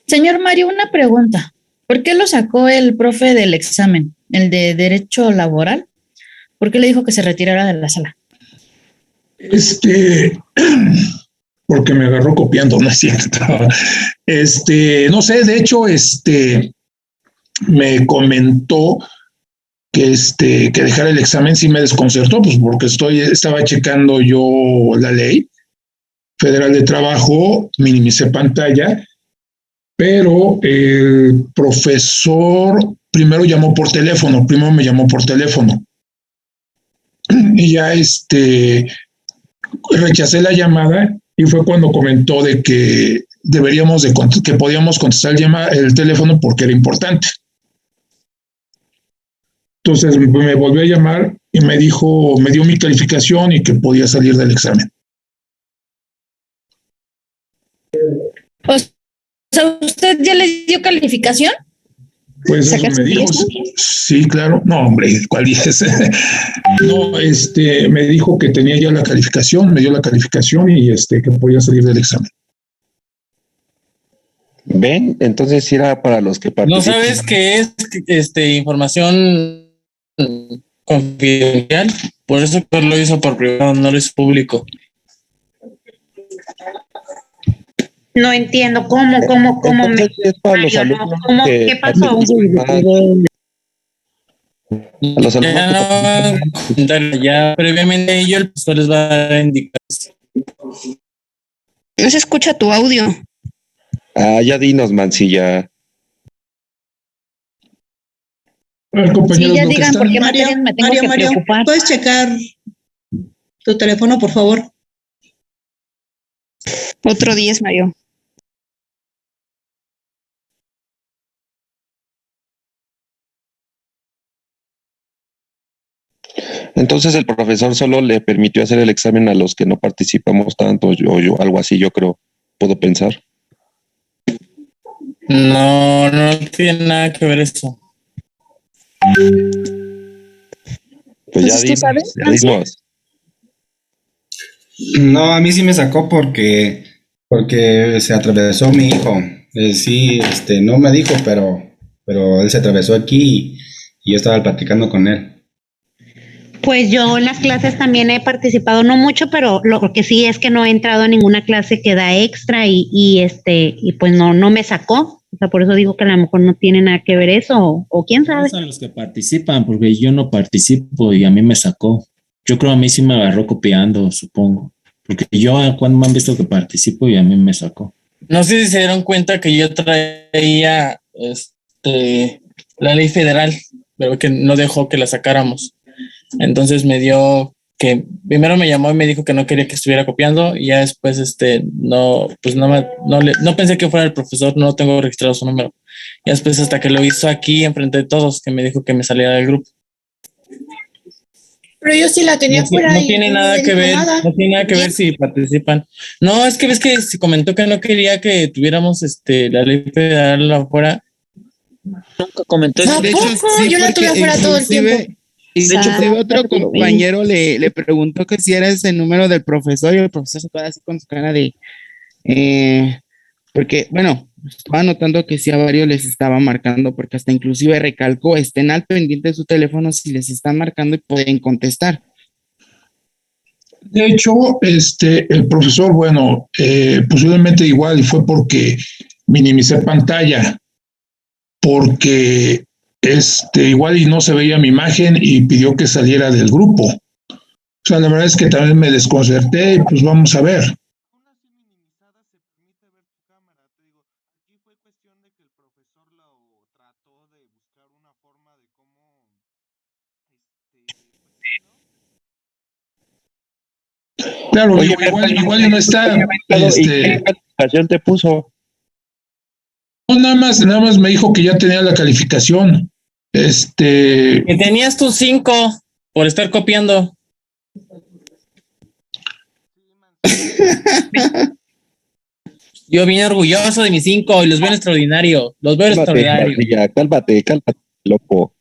Señor Mario, una pregunta. ¿Por qué lo sacó el profe del examen, el de Derecho Laboral? ¿Por qué le dijo que se retirara de la sala? Este, porque me agarró copiando, no es cierto. No sé, de hecho, me comentó que dejara el examen. Sí me desconcertó, pues porque estaba checando yo la ley federal de trabajo, minimicé pantalla, pero el profesor primero me llamó por teléfono y ya rechacé la llamada y fue cuando comentó de que que podíamos contestar el teléfono porque era importante. Entonces me volvió a llamar y me dio mi calificación y que podía salir del examen. O sea, ¿usted ya le dio calificación? Pues eso me dijo. Sí, claro. No, hombre, ¿cuál 10? No, me dijo que tenía ya la calificación, me dio la calificación y que podía salir del examen. ¿Ven? Entonces sí era para los que participan. ¿No sabes qué es información confidencial? Por eso lo hizo por privado, no lo hizo público. No entiendo cómo Entonces, es para los alumnos ¿qué pasó? A los alumnos Ya previamente el profesor les va a indicar. No se escucha tu audio. Ya dinos, Mancilla. Sí, ya digan, porque Mario, me tengo que preocupar. ¿puedes checar tu teléfono, por favor? Otro 10, Mario. Entonces el profesor solo le permitió hacer el examen a los que no participamos tanto, yo algo así, yo creo, puedo pensar. No tiene nada que ver eso. Pues ya dimos. No, a mí sí me sacó porque se atravesó mi hijo. Sí, no me dijo, pero él se atravesó aquí y yo estaba platicando con él. Pues yo en las clases también he participado, no mucho, pero lo que sí es que no he entrado a ninguna clase que da extra y pues no me sacó. O sea, por eso digo que a lo mejor no tiene nada que ver eso, o quién sabe. Son los que participan, porque yo no participo y a mí me sacó. Yo creo a mí sí me agarró copiando, supongo. Porque yo cuando me han visto que participo y a mí me sacó. No sé si se dieron cuenta que yo traía la ley federal, pero que no dejó que la sacáramos. Entonces primero me llamó y me dijo que no quería que estuviera copiando y ya después no pensé que fuera el profesor, no tengo registrado su número. Y después hasta que lo hizo aquí enfrente de todos, que me dijo que me saliera del grupo. Pero yo sí la tenía fuera. No tiene nada que ver, no tiene nada que ver si participan. No, es que ves que se comentó que no quería que tuviéramos la ley federal afuera. Nunca comentó eso. De hecho, sí, yo la tuve afuera todo el tiempo. Y de hecho, otro compañero le preguntó que si era ese número del profesor y el profesor se quedó así con su cara de... porque, bueno, estaba notando que sí a varios les estaba marcando, porque hasta inclusive recalcó, estén al pendiente de su teléfono si les están marcando y pueden contestar. De hecho, el profesor, posiblemente igual, y fue porque minimicé pantalla, porque igual y no se veía mi imagen y pidió que saliera del grupo. O sea, la verdad es que también me desconcerté y pues vamos a ver. Claro, Oye, igual no está. ¿Qué calificación te puso? No, nada más me dijo que ya tenía la calificación. Que tenías tus 5 por estar copiando. Yo vine orgulloso de mis 5 y los veo extraordinarios. Cálmate, loco.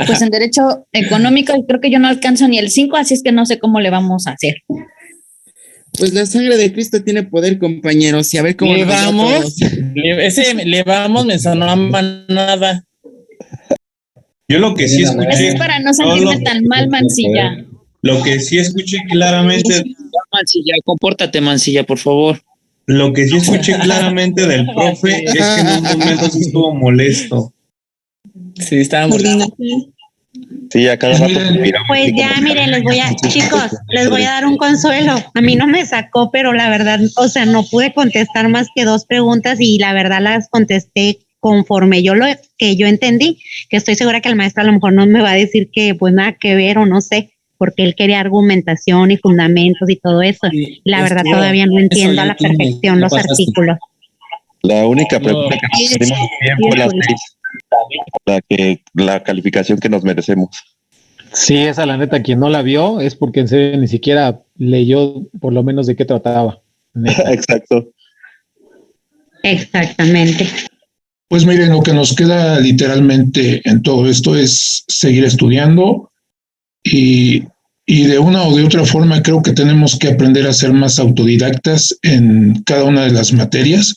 Pues en Derecho Económico creo que yo no alcanzo ni el 5, así es que no sé cómo le vamos a hacer. Pues la sangre de Cristo tiene poder, compañeros, y a ver cómo Le nos va a vamos, todos. ese le vamos, me sonó a manada. Yo lo que sí Eso escuché, es para no todo sentirme tan mal, Mancilla. lo que sí escuché claramente, Mancilla, compórtate, Mancilla, por favor. lo que sí escuché claramente del profe es que en un momento sí estuvo molesto. Sí, estaba molesto. Sí, a cada rato suspiraba. Pues así ya, como- miren, chicos, les voy a dar un consuelo. A mí no me sacó, pero la verdad, o sea, no pude contestar más que 2 preguntas y la verdad las contesté conforme lo que yo entendí, que estoy segura que el maestro a lo mejor no me va a decir que pues nada que ver o no sé, porque él quería argumentación y fundamentos y todo eso. Y la verdad todavía no entiendo a la perfección los artículos. La única pregunta que nos hicimos bien fue la 6, la calificación que nos merecemos. Sí, esa la neta, quien no la vio es porque en serio ni siquiera leyó por lo menos de qué trataba. Neta. Exacto. Exactamente. Pues miren, lo que nos queda literalmente en todo esto es seguir estudiando y de una o de otra forma creo que tenemos que aprender a ser más autodidactas en cada una de las materias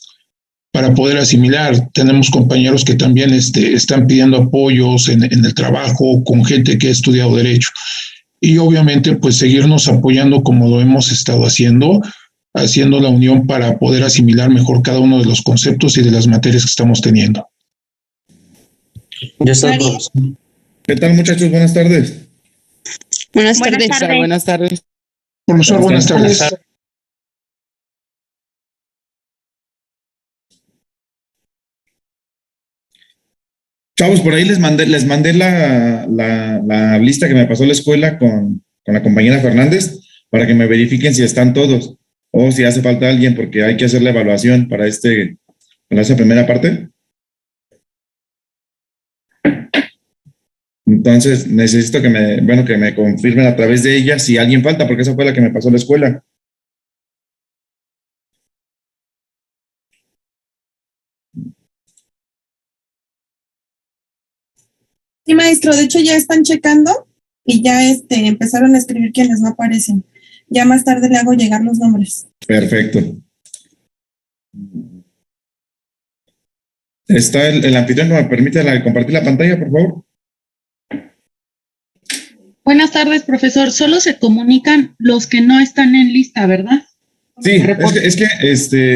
para poder asimilar. Tenemos compañeros que también están pidiendo apoyos en el trabajo con gente que ha estudiado derecho. Y obviamente pues seguirnos apoyando como lo hemos estado haciendo la unión para poder asimilar mejor cada uno de los conceptos y de las materias que estamos teniendo. Ya está, Mari. profesor. ¿Qué tal, muchachos? Buenas tardes. Buenas tardes. Buenas tardes. Profesor, buenas tardes. Chavos, por ahí les mandé la lista que me pasó la escuela con la compañera Fernández para que me verifiquen si están todos o si hace falta alguien, porque hay que hacer la evaluación para esa primera parte. Entonces, necesito que me confirmen a través de ella si alguien falta, porque esa fue la que me pasó la escuela. Sí, maestro, de hecho ya están checando y ya empezaron a escribir quienes no aparecen. Ya más tarde le hago llegar los nombres. Perfecto. ¿Está el anfitrión que me permite compartir la pantalla, por favor? Buenas tardes, profesor. Solo se comunican los que no están en lista, ¿verdad? Sí,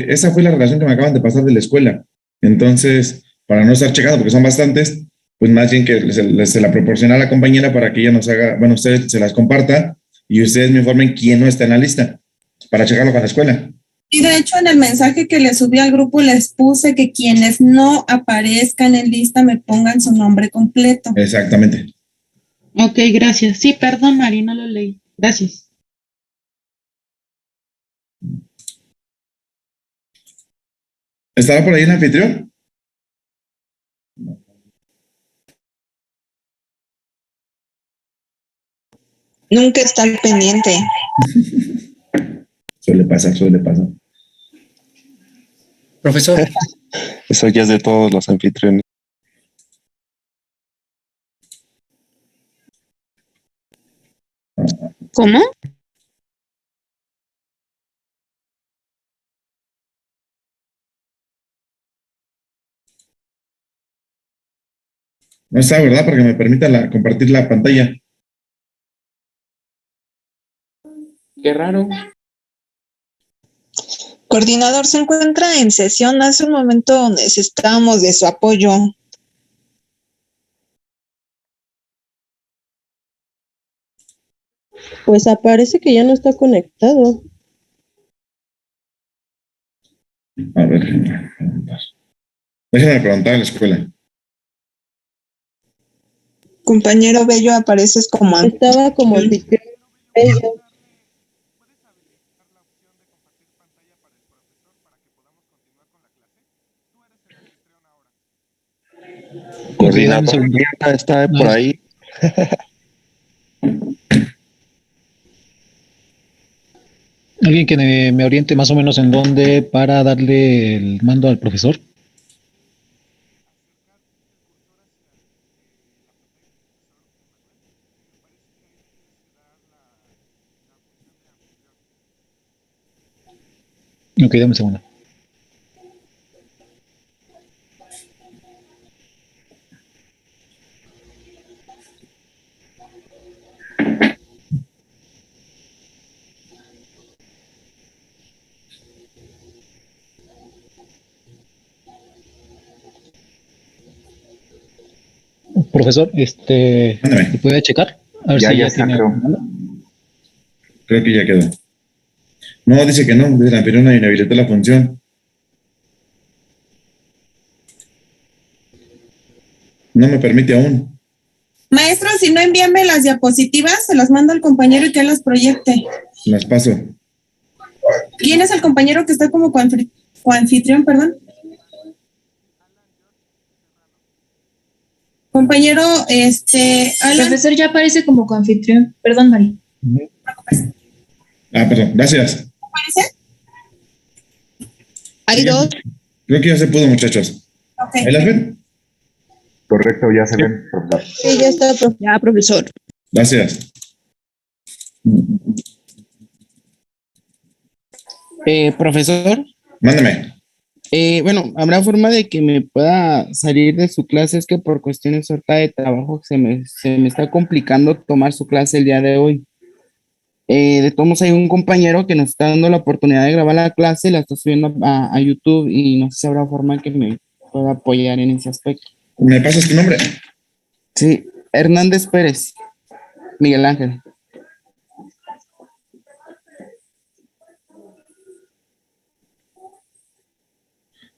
esa fue la relación que me acaban de pasar de la escuela. Entonces, para no estar checando, porque son bastantes, pues más bien que se la proporciona a la compañera para que ella nos haga, bueno, ustedes se las comparta y ustedes me informen quién no está en la lista, para checarlo con la escuela. Y de hecho en el mensaje que les subí al grupo les puse que quienes no aparezcan en lista me pongan su nombre completo. Exactamente. Ok, gracias. Sí, perdón, Mari, no lo leí. Gracias. ¿Estará por ahí el anfitrión? Nunca está al pendiente. Suele pasar. Profesor. Eso ya es de todos los anfitriones. ¿Cómo? No está, ¿verdad? Para que me permita compartir la pantalla. Qué raro. Coordinador se encuentra en sesión. Hace un momento necesitábamos de su apoyo. Pues aparece que ya no está conectado. A ver, déjenme preguntar en la escuela. Compañero Bello, apareces como Estaba como anfitrión Bello. Coordinador, está por ahí. Alguien que me oriente más o menos en dónde para darle el mando al profesor. Ok, dame un segundo. Profesor, ¿se puede checar? A ver Ya, si ya ya está, tiene. creo. Creo que ya quedó. No, dice que no, dice la anfitriona inhabilitó la función. No me permite aún. Maestro, si no, envíame las diapositivas, se las mando al compañero y que él las proyecte. Las paso. ¿Quién es el compañero que está como coanfitrión, perdón? Compañero, Alan. Profesor, ya aparece como coanfitrión. Perdón, Mari. Ah, perdón, gracias. ¿Aparece? Hay dos. Creo que ya se pudo, muchachos. Ok. ¿Ahí las ven? Correcto, ya se ven, profesor. Sí, ya está, ya, profesor. Gracias. Profesor. Mándame. Bueno, ¿habrá forma de que me pueda salir de su clase? Es que por cuestiones ahorita de trabajo se me está complicando tomar su clase el día de hoy. De todos modos, hay un compañero que nos está dando la oportunidad de grabar la clase, la está subiendo a YouTube y no sé si habrá forma que me pueda apoyar en ese aspecto. ¿Me pasas tu nombre? Sí, Hernández Pérez, Miguel Ángel.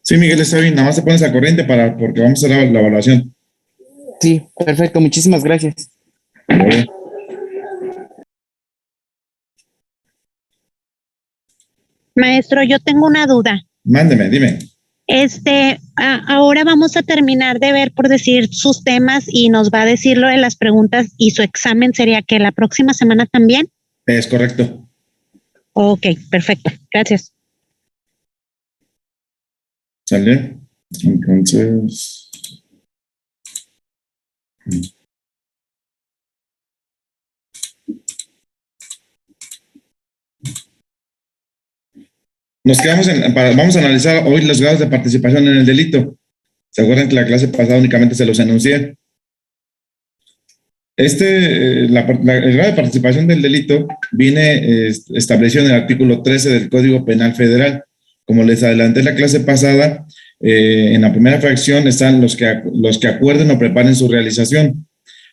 Sí, Miguel, está bien. Nada más te pones a corriente porque vamos a hacer la evaluación. Sí, perfecto. Muchísimas gracias. Maestro, yo tengo una duda. Mándeme, dime. Ahora vamos a terminar de ver, por decir, sus temas y nos va a decir lo de las preguntas y su examen sería que la próxima semana también. Es correcto. Ok, perfecto. Gracias. ¿Sale? Entonces. Nos quedamos vamos a analizar hoy los grados de participación en el delito. ¿Se acuerdan que la clase pasada únicamente se los enuncié? El grado de participación del delito viene establecido en el artículo 13 del Código Penal Federal. Como les adelanté en la clase pasada, en la primera fracción están los que acuerden o preparen su realización.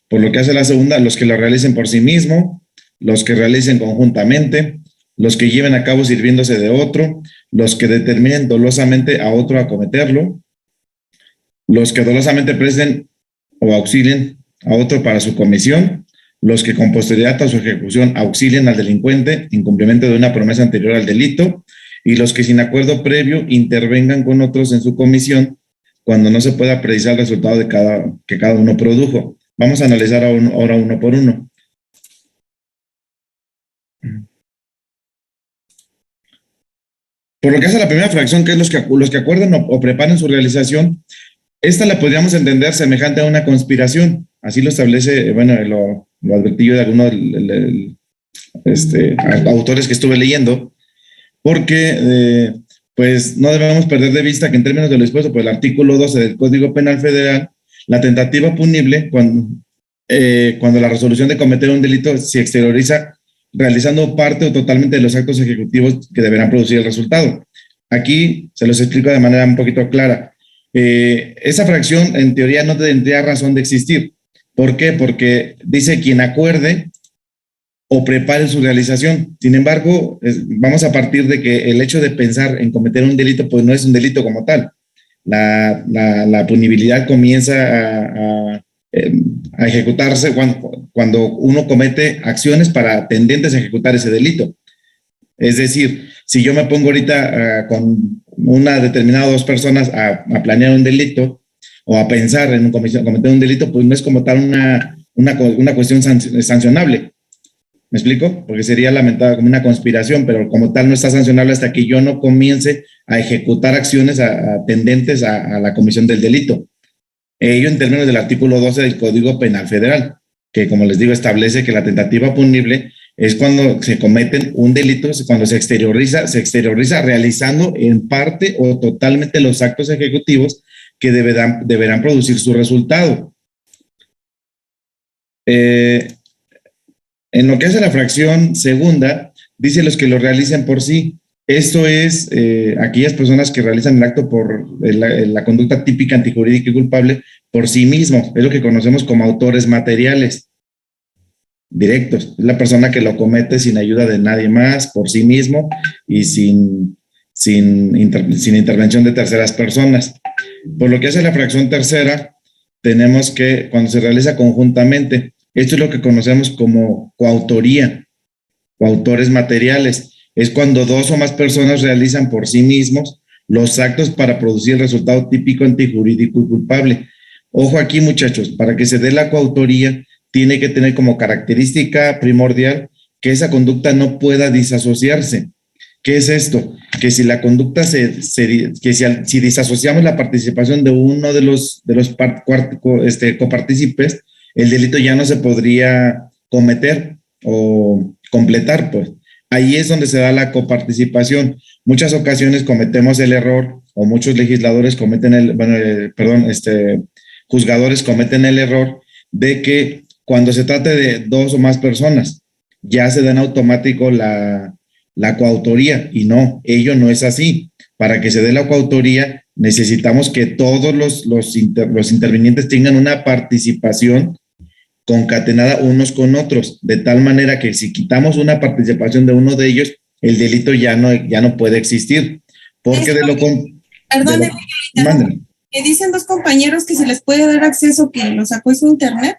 Por lo que hace la segunda, los que lo realicen por sí mismo, los que realicen conjuntamente, los que lleven a cabo sirviéndose de otro, los que determinen dolosamente a otro a cometerlo, los que dolosamente presten o auxilien a otro para su comisión, los que con posterioridad a su ejecución auxilien al delincuente en cumplimiento de una promesa anterior al delito, y los que sin acuerdo previo intervengan con otros en su comisión cuando no se pueda precisar el resultado que cada uno produjo. Vamos a analizar ahora uno por uno. Por lo que hace la primera fracción, que es los que acuerden o preparen su realización, esta la podríamos entender semejante a una conspiración. Así lo establece, bueno, lo advertí yo de algunos autores que estuve leyendo, porque pues no debemos perder de vista que en términos de lo dispuesto por el artículo 12 del Código Penal Federal, la tentativa punible cuando la resolución de cometer un delito se exterioriza realizando parte o totalmente de los actos ejecutivos que deberán producir el resultado. Aquí se los explico de manera un poquito clara. Esa fracción en teoría no tendría razón de existir. ¿Por qué? Porque dice quien acuerde o prepare su realización. Sin embargo, vamos a partir de que el hecho de pensar en cometer un delito, pues no es un delito como tal. La punibilidad comienza a ejecutarse cuando uno comete acciones tendentes a ejecutar ese delito. Es decir, si yo me pongo ahorita con una determinada dos personas a planear un delito o a pensar en cometer un delito, pues no es como tal una cuestión sancionable. ¿Me explico? Porque sería lamentada como una conspiración, pero como tal no está sancionable hasta que yo no comience a ejecutar acciones tendentes a la comisión del delito. Ello en términos del artículo 12 del Código Penal Federal, que como les digo establece que la tentativa punible es cuando se cometen un delito, es cuando se exterioriza realizando en parte o totalmente los actos ejecutivos que deberán producir su resultado. En lo que hace la fracción segunda, dice los que lo realicen por sí. Esto es aquellas personas que realizan el acto por la conducta típica antijurídica y culpable por sí mismos. Es lo que conocemos como autores materiales directos. Es la persona que lo comete sin ayuda de nadie más, por sí mismo y sin intervención de terceras personas. Por lo que hace la fracción tercera, tenemos que cuando se realiza conjuntamente, esto es lo que conocemos como coautoría, coautores materiales. Es cuando dos o más personas realizan por sí mismos los actos para producir el resultado típico antijurídico y culpable. Ojo aquí, muchachos, para que se dé la coautoría, tiene que tener como característica primordial que esa conducta no pueda disasociarse. ¿Qué es esto? Que si la conducta si disasociamos la participación de uno de los copartícipes, el delito ya no se podría cometer o completar, pues. Ahí es donde se da la coparticipación. Muchas ocasiones cometemos el error, o muchos legisladores cometen juzgadores cometen el error de que cuando se trate de dos o más personas, ya se da en automático la coautoría, y no, ello no es así. Para que se dé la coautoría, necesitamos que todos los intervinientes tengan una participación concatenada unos con otros, de tal manera que si quitamos una participación de uno de ellos, el delito ya no puede existir. Porque de lo contrario... Perdón, que dicen dos compañeros que se les puede dar acceso, que lo sacó de su internet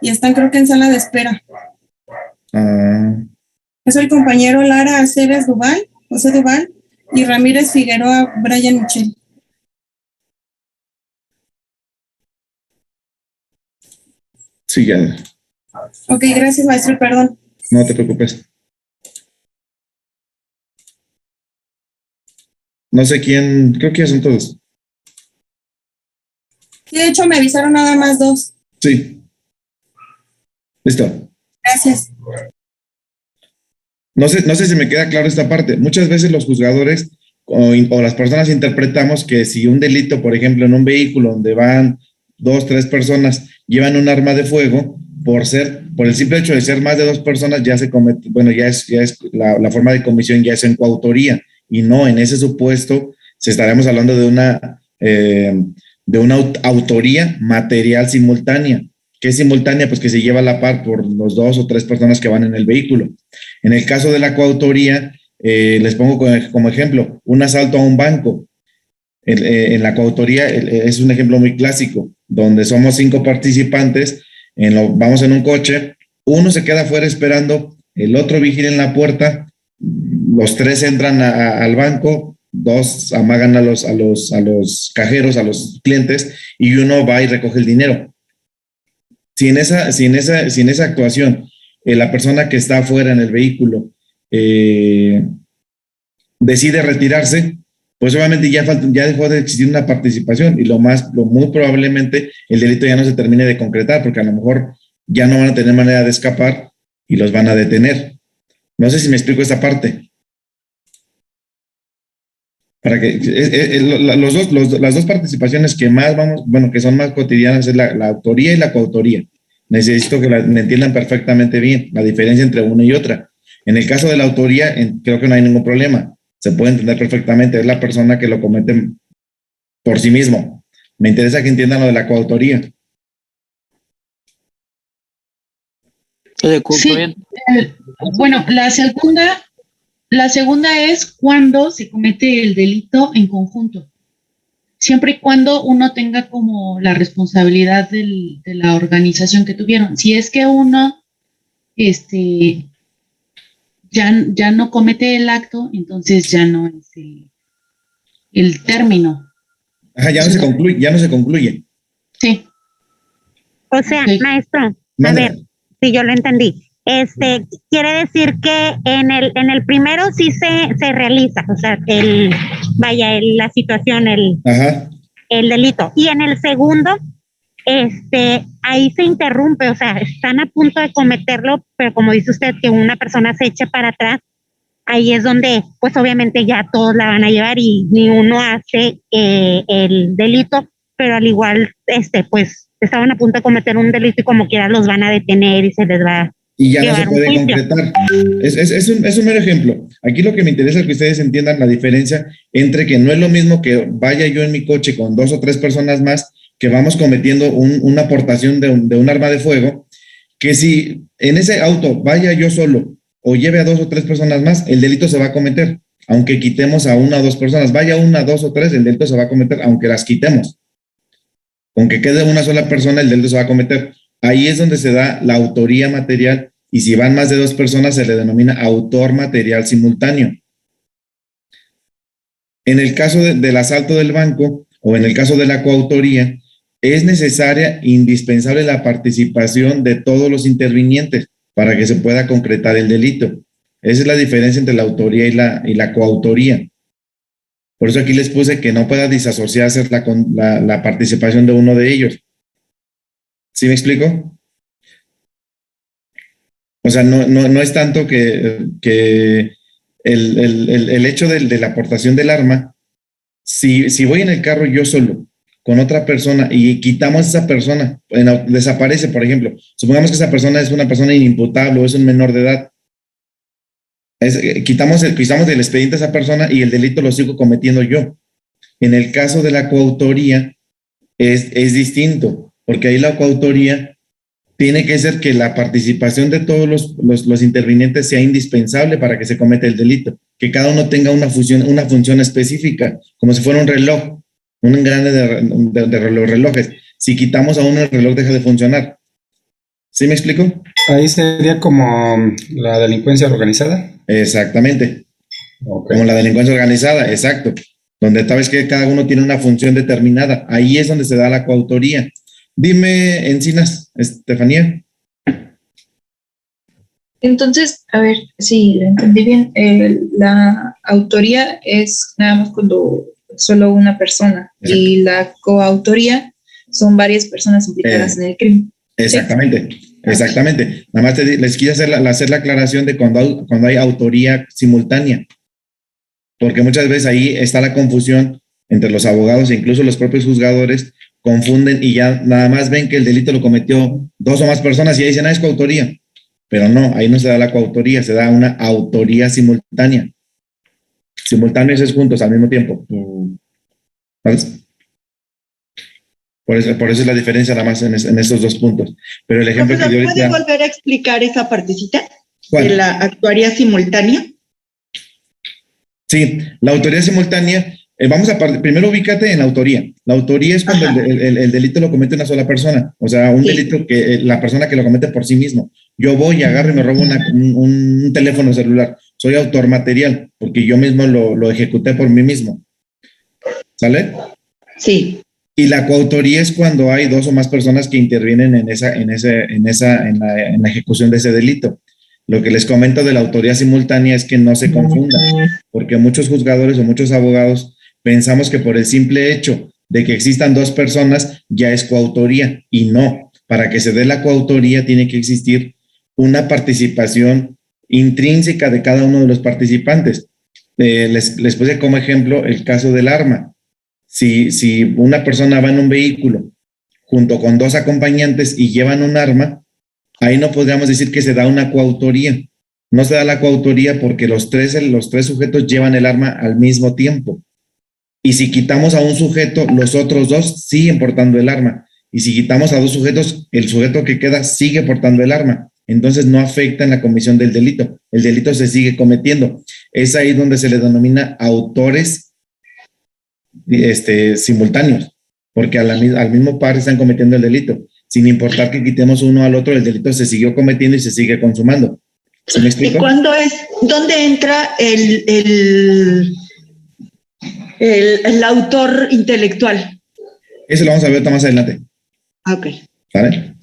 y están creo que en sala de espera. Es el compañero Lara Aceves Duval, José Duval, y Ramírez Figueroa Brian Michel. Sí, ya. Ok, gracias, maestro, perdón. No te preocupes. No sé quién, creo que ya son todos. Sí, de hecho me avisaron nada más dos. Sí. Listo. Gracias. No sé si me queda claro esta parte. Muchas veces los juzgadores o las personas interpretamos que si un delito, por ejemplo, en un vehículo donde van 2, 3 personas, llevan un arma de fuego, por el simple hecho de ser más de 2 personas, ya se comete, ya es la forma de comisión ya es en coautoría, y no, en ese supuesto estaremos hablando de una autoría material simultánea. ¿Qué es simultánea? Pues que se lleva a la par por los 2 o 3 personas que van en el vehículo. En el caso de la coautoría, les pongo como ejemplo, un asalto a un banco. En la coautoría es un ejemplo muy clásico, donde somos 5 participantes, vamos en un coche, uno se queda afuera esperando, el otro vigila en la puerta, los 3 entran al banco, 2 amagan a los cajeros, a los clientes, y uno va y recoge el dinero. Si en esa actuación la persona que está afuera en el vehículo decide retirarse, pues obviamente ya dejó de existir una participación, y lo muy probablemente el delito ya no se termine de concretar, porque a lo mejor ya no van a tener manera de escapar y los van a detener. No sé si me explico esta parte. Para que las dos participaciones que más que son más cotidianas es la autoría y la coautoría. Necesito que me entiendan perfectamente bien la diferencia entre una y otra. En el caso de la autoría, creo que no hay ningún problema. Se puede entender perfectamente. Es la persona que lo comete por sí mismo. Me interesa que entiendan lo de la coautoría. Sí, bueno, la segunda es cuando se comete el delito en conjunto, siempre y cuando uno tenga como la responsabilidad de la organización que tuvieron. Si es que uno ya no comete el acto, entonces ya no es el término. Ajá, ya no se concluye. Sí. O sea, maestro, a ver, si yo lo entendí. Quiere decir que en el primero sí se realiza, o sea, la situación, el delito. Y en el segundo, ahí se interrumpe, o sea, están a punto de cometerlo, pero como dice usted, que una persona se eche para atrás, ahí es donde, pues obviamente ya todos la van a llevar y ni uno hace el delito, pero al igual, pues estaban a punto de cometer un delito y como quiera los van a detener y se les va a y ya no se llevar un puede juicio. concretar. Es un mero ejemplo. Aquí lo que me interesa es que ustedes entiendan la diferencia entre que no es lo mismo que vaya yo en mi coche con 2 o 3 personas más, que vamos cometiendo una aportación de un arma de fuego, que si en ese auto vaya yo solo o lleve a 2 o 3 personas más, el delito se va a cometer, aunque quitemos a 1 o 2 personas. Vaya 1, 2 o 3, el delito se va a cometer, aunque las quitemos. Aunque quede una sola persona, el delito se va a cometer. Ahí es donde se da la autoría material, y si van más de 2 personas se le denomina autor material simultáneo. En el caso del asalto del banco o en el caso de la coautoría, es necesaria, indispensable la participación de todos los intervinientes para que se pueda concretar el delito. Esa es la diferencia entre la autoría y la coautoría. Por eso aquí les puse que no pueda disasociarse la participación de uno de ellos. ¿Sí me explico? O sea, no es tanto que el hecho de la aportación del arma, si voy en el carro yo solo, con otra persona, y quitamos a esa persona, desaparece, por ejemplo, supongamos que esa persona es una persona inimputable o es un menor de edad, quitamos del expediente a esa persona y el delito lo sigo cometiendo yo. En el caso de la coautoría es distinto, porque ahí la coautoría tiene que ser que la participación de todos los intervinientes sea indispensable para que se cometa el delito, que cada uno tenga una función específica, como si fuera un reloj, un engrane de relojes. Si quitamos a uno, el reloj deja de funcionar. ¿Sí me explico? Ahí sería como la delincuencia organizada. Exactamente. Okay. Como la delincuencia organizada, exacto. Donde tal vez que cada uno tiene una función determinada. Ahí es donde se da la coautoría. Dime, Encinas, Estefanía. Entonces, a ver, si lo entendí bien, la autoría es nada más cuando solo una persona. Exacto. Y la coautoría son varias personas implicadas en el crimen. Exactamente, ¿sí? Exactamente. Nada más les quiero hacer la aclaración de cuando hay autoría simultánea, porque muchas veces ahí está la confusión entre los abogados e incluso los propios juzgadores confunden y ya nada más ven que el delito lo cometió 2 o más personas y ahí dicen, es coautoría. Pero no, ahí no se da la coautoría, se da una autoría simultánea. Simultáneos es juntos al mismo tiempo. ¿Sabes? Por eso es la diferencia nada más en estos 2 puntos. Pero el ejemplo que yo ahorita... ¿Puede volver a explicar esa partecita? ¿Cuál? De la autoría simultánea. Sí, la autoría simultánea, primero ubícate en la autoría. La autoría es cuando el delito lo comete una sola persona, o sea, un delito que la persona que lo comete por sí mismo. Yo voy, agarro y me robo un teléfono celular. Soy autor material, porque yo mismo lo ejecuté por mí mismo. ¿Sale? Sí. Y la coautoría es cuando hay 2 o más personas que intervienen en la ejecución de ese delito. Lo que les comento de la autoría simultánea es que no se confunda, porque muchos juzgadores o muchos abogados pensamos que por el simple hecho de que existan 2 personas ya es coautoría, y no. Para que se dé la coautoría tiene que existir una participación intrínseca de cada uno de los participantes. Les puse como ejemplo el caso del arma. Si una persona va en un vehículo junto con 2 acompañantes y llevan un arma, ahí no podríamos decir que se da una coautoría. No se da la coautoría porque los tres sujetos llevan el arma al mismo tiempo. Y si quitamos a un sujeto, los otros 2 siguen portando el arma. Y si quitamos a 2 sujetos, el sujeto que queda sigue portando el arma. Entonces no afecta en la comisión del delito. El delito se sigue cometiendo. Es ahí donde se le denomina autores simultáneos, porque al mismo par están cometiendo el delito. Sin importar que quitemos uno al otro, el delito se siguió cometiendo y se sigue consumando. ¿Se me explico? ¿Dónde entra el autor intelectual? Eso lo vamos a ver más adelante. Ok. ¿Vale?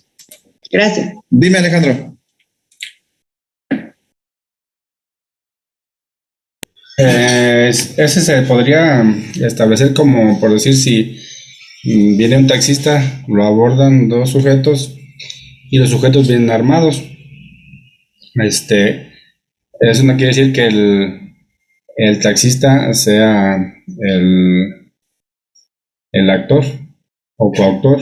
Gracias. Dime, Alejandro. Ese se podría establecer como, por decir, si Viene un taxista, lo abordan dos sujetos y los sujetos vienen armados. Eso no quiere decir que el taxista sea el actor o coautor.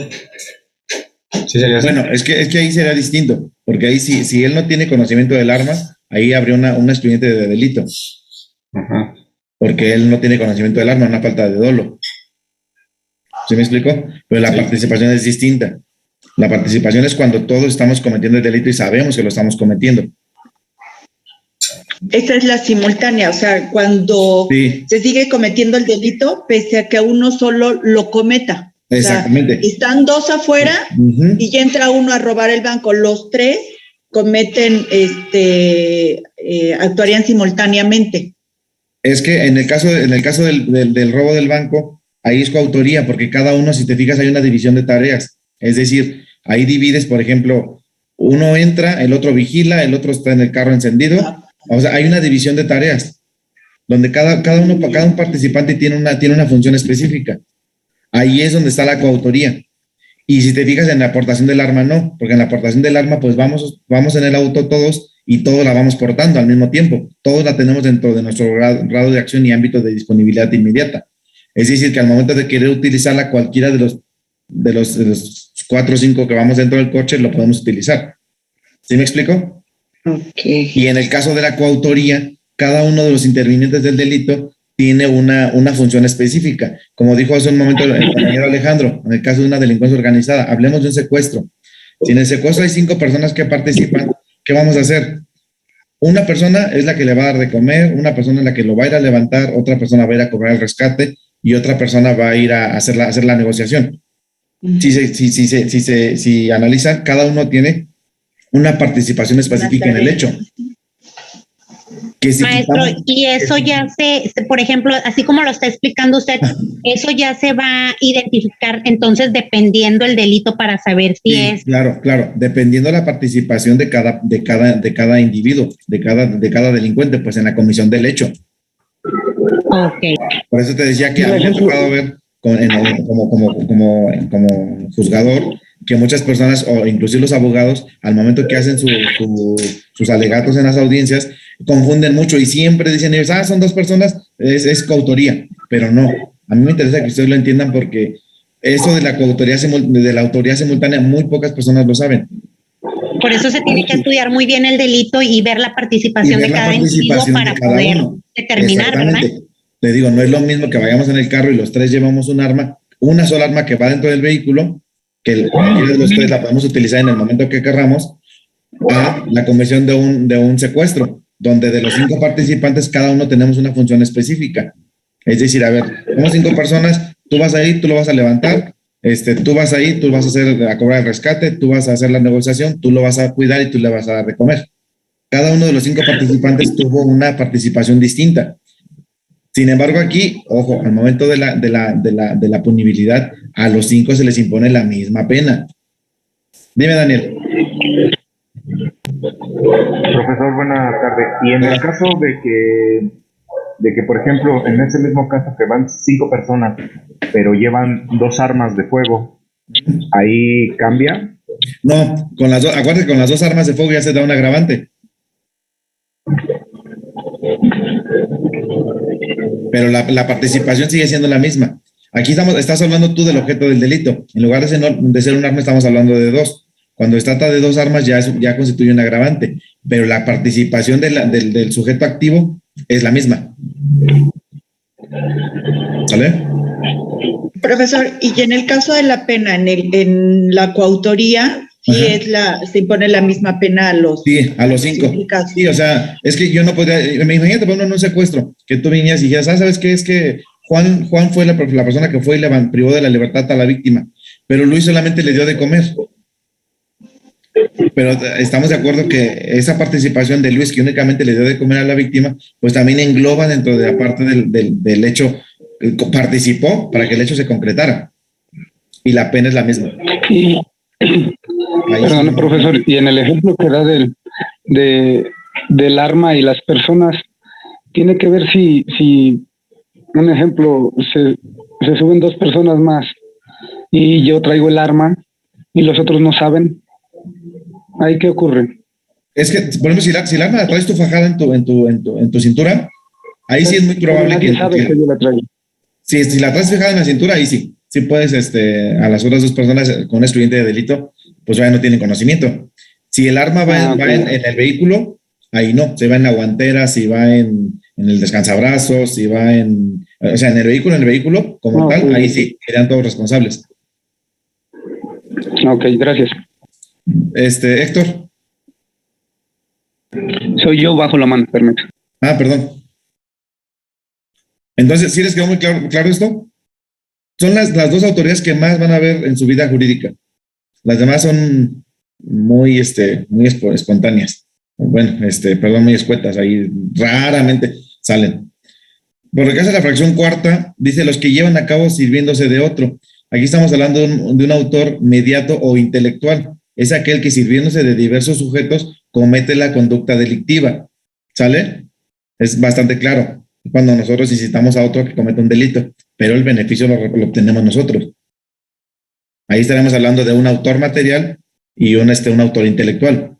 Sí sería así. Bueno, es que ahí será distinto, porque ahí si él no tiene conocimiento del arma, ahí habría un expediente de delito. Ajá. Porque él no tiene conocimiento del arma, una falta de dolo. ¿Sí me explico? Pero la participación es distinta. La participación es cuando todos estamos cometiendo el delito y sabemos que lo estamos cometiendo. Esa es la simultánea, o sea, cuando se sigue cometiendo el delito, pese a que uno solo lo cometa. Exactamente. O sea, están dos afuera y ya entra uno a robar el banco. Los tres cometen, actuarían simultáneamente. Es que en el caso del robo del banco, ahí es coautoría, porque cada uno, si te fijas, hay una división de tareas. Es decir, ahí divides, por ejemplo, uno entra, el otro vigila, el otro está en el carro encendido. O sea, hay una división de tareas, donde cada un participante tiene una función específica. Ahí es donde está la coautoría. Y si te fijas en la aportación del arma, no, porque en la aportación del arma, pues vamos en el auto todos y todos la vamos portando al mismo tiempo. Todos la tenemos dentro de nuestro grado de acción y ámbito de disponibilidad inmediata. Es decir, que al momento de querer utilizarla, cualquiera de los 4 o 5 que vamos dentro del coche, lo podemos utilizar. ¿Sí me explico? Okay. Y en el caso de la coautoría, cada uno de los intervinientes del delito tiene una función específica. Como dijo hace un momento el compañero Alejandro, en el caso de una delincuencia organizada, hablemos de un secuestro. Si en el secuestro hay 5 personas que participan, ¿qué vamos a hacer? Una persona es la que le va a dar de comer, una persona es la que lo va a ir a levantar, otra persona va a ir a cobrar el rescate y otra persona va a ir a hacer la negociación. Si analizan, cada uno tiene una participación específica en el hecho. Maestro, y eso ya por ejemplo, así como lo está explicando usted, eso ya se va a identificar entonces dependiendo el delito para saber si es. Claro, dependiendo la participación de cada individuo, de cada delincuente, pues en la comisión del hecho. Okay. Por eso te decía que a mí me ha tocado ver como juzgador que muchas personas, o inclusive los abogados, al momento que hacen sus alegatos en las audiencias, confunden mucho y siempre dicen ellos, son 2 personas, es coautoría, pero no. A mí me interesa que ustedes lo entiendan porque eso de la coautoría, de la autoría simultánea, muy pocas personas lo saben. Por eso se tiene que estudiar muy bien el delito y ver la participación de cada individuo para poder determinar, ¿verdad? Te digo, no es lo mismo que vayamos en el carro y los 3 llevamos un arma, una sola arma que va dentro del vehículo, que cualquiera de los 3 la podemos utilizar en el momento que querramos, a la comisión de un secuestro, donde de los 5 participantes cada uno tenemos una función específica. Es decir, a ver, somos 5 personas, tú vas ahí, tú lo vas a levantar, tú vas ahí, tú vas a cobrar el rescate, tú vas a hacer la negociación, tú lo vas a cuidar y tú le vas a dar de comer. Cada uno de los 5 participantes tuvo una participación distinta. Sin embargo, aquí, ojo, al momento de la punibilidad, a los 5 se les impone la misma pena. Dime, Daniel. Profesor, buenas tardes. Y en el caso de que, por ejemplo, en ese mismo caso que van 5 personas, pero llevan 2 armas de fuego, ¿ahí cambia? No, acuérdate que con las 2 armas de fuego ya se da un agravante. Pero la participación sigue siendo la misma. Aquí estás hablando tú del objeto del delito. En lugar de ser un arma, estamos hablando de 2. Cuando se trata de 2 armas, ya constituye un agravante. Pero la participación del sujeto activo es la misma. ¿Sale? Profesor, y en el caso de la pena, en la coautoría, se impone la misma pena a los... Sí, a los 5. Sí, o sea, es que yo no podría... Imagínate, por ejemplo, en un secuestro, que tú vinías y dijeras, ¿sabes qué? Es que Juan fue la persona que fue y le privó de la libertad a la víctima, pero Luis solamente le dio de comer. Pero estamos de acuerdo que esa participación de Luis, que únicamente le dio de comer a la víctima, pues también engloba dentro de la parte del hecho, participó para que el hecho se concretara. Y la pena es la misma. Perdón, profesor, y en el ejemplo que da del arma y las personas, tiene que ver si un ejemplo, se suben 2 personas más y yo traigo el arma y los otros no saben, ¿ahí qué ocurre? Es que, por ejemplo, si el arma la traes tú fajada en tu cintura, ahí sí es muy probable nadie sabe que yo la traigo. Si la traes fijada en la cintura, ahí sí. Sí puedes, a las otras dos personas con un expediente de delito, pues ya no tienen conocimiento. Si el arma va en el vehículo, ahí no. Se va en la guantera, si va en el descansabrazos, si va en el vehículo como tal, ahí sí, serían todos responsables. Ok, gracias. Héctor. Soy yo bajo la mano, permítame. Perdón. Entonces, ¿sí les quedó muy claro esto? Son las dos autoridades que más van a ver en su vida jurídica. Las demás son muy espontáneas. Bueno, muy escuetas, ahí raramente salen. Por lo que hace la fracción cuarta, dice los que llevan a cabo sirviéndose de otro. Aquí estamos hablando de un autor mediato o intelectual. Es aquel que sirviéndose de diversos sujetos comete la conducta delictiva. ¿Sale? Es bastante claro cuando nosotros incitamos a otro que cometa un delito, pero el beneficio lo obtenemos nosotros. Ahí estaremos hablando de un autor material y un autor intelectual.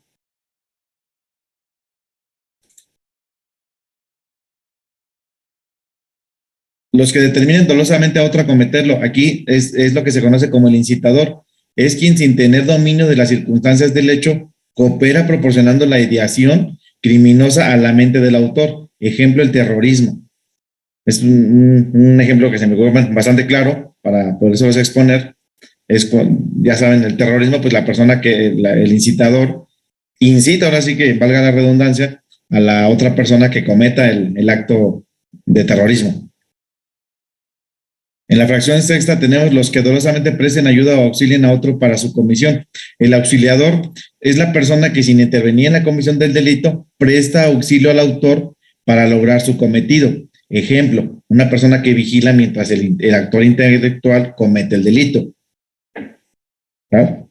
Los que determinen dolosamente a otro a cometerlo, aquí es lo que se conoce como el incitador. Es quien, sin tener dominio de las circunstancias del hecho, coopera proporcionando la ideación criminosa a la mente del autor. Ejemplo, el terrorismo. Es un ejemplo que se me ocurre bastante claro para poder exponer. Ya saben, el terrorismo, pues la persona el incitador incita, ahora sí que valga la redundancia, a la otra persona que cometa el acto de terrorismo. En la fracción sexta tenemos los que dolosamente presten ayuda o auxilien a otro para su comisión. El auxiliador es la persona que, sin intervenir en la comisión del delito, presta auxilio al autor para lograr su cometido. Ejemplo, una persona que vigila mientras el actor intelectual comete el delito. ¿Claro?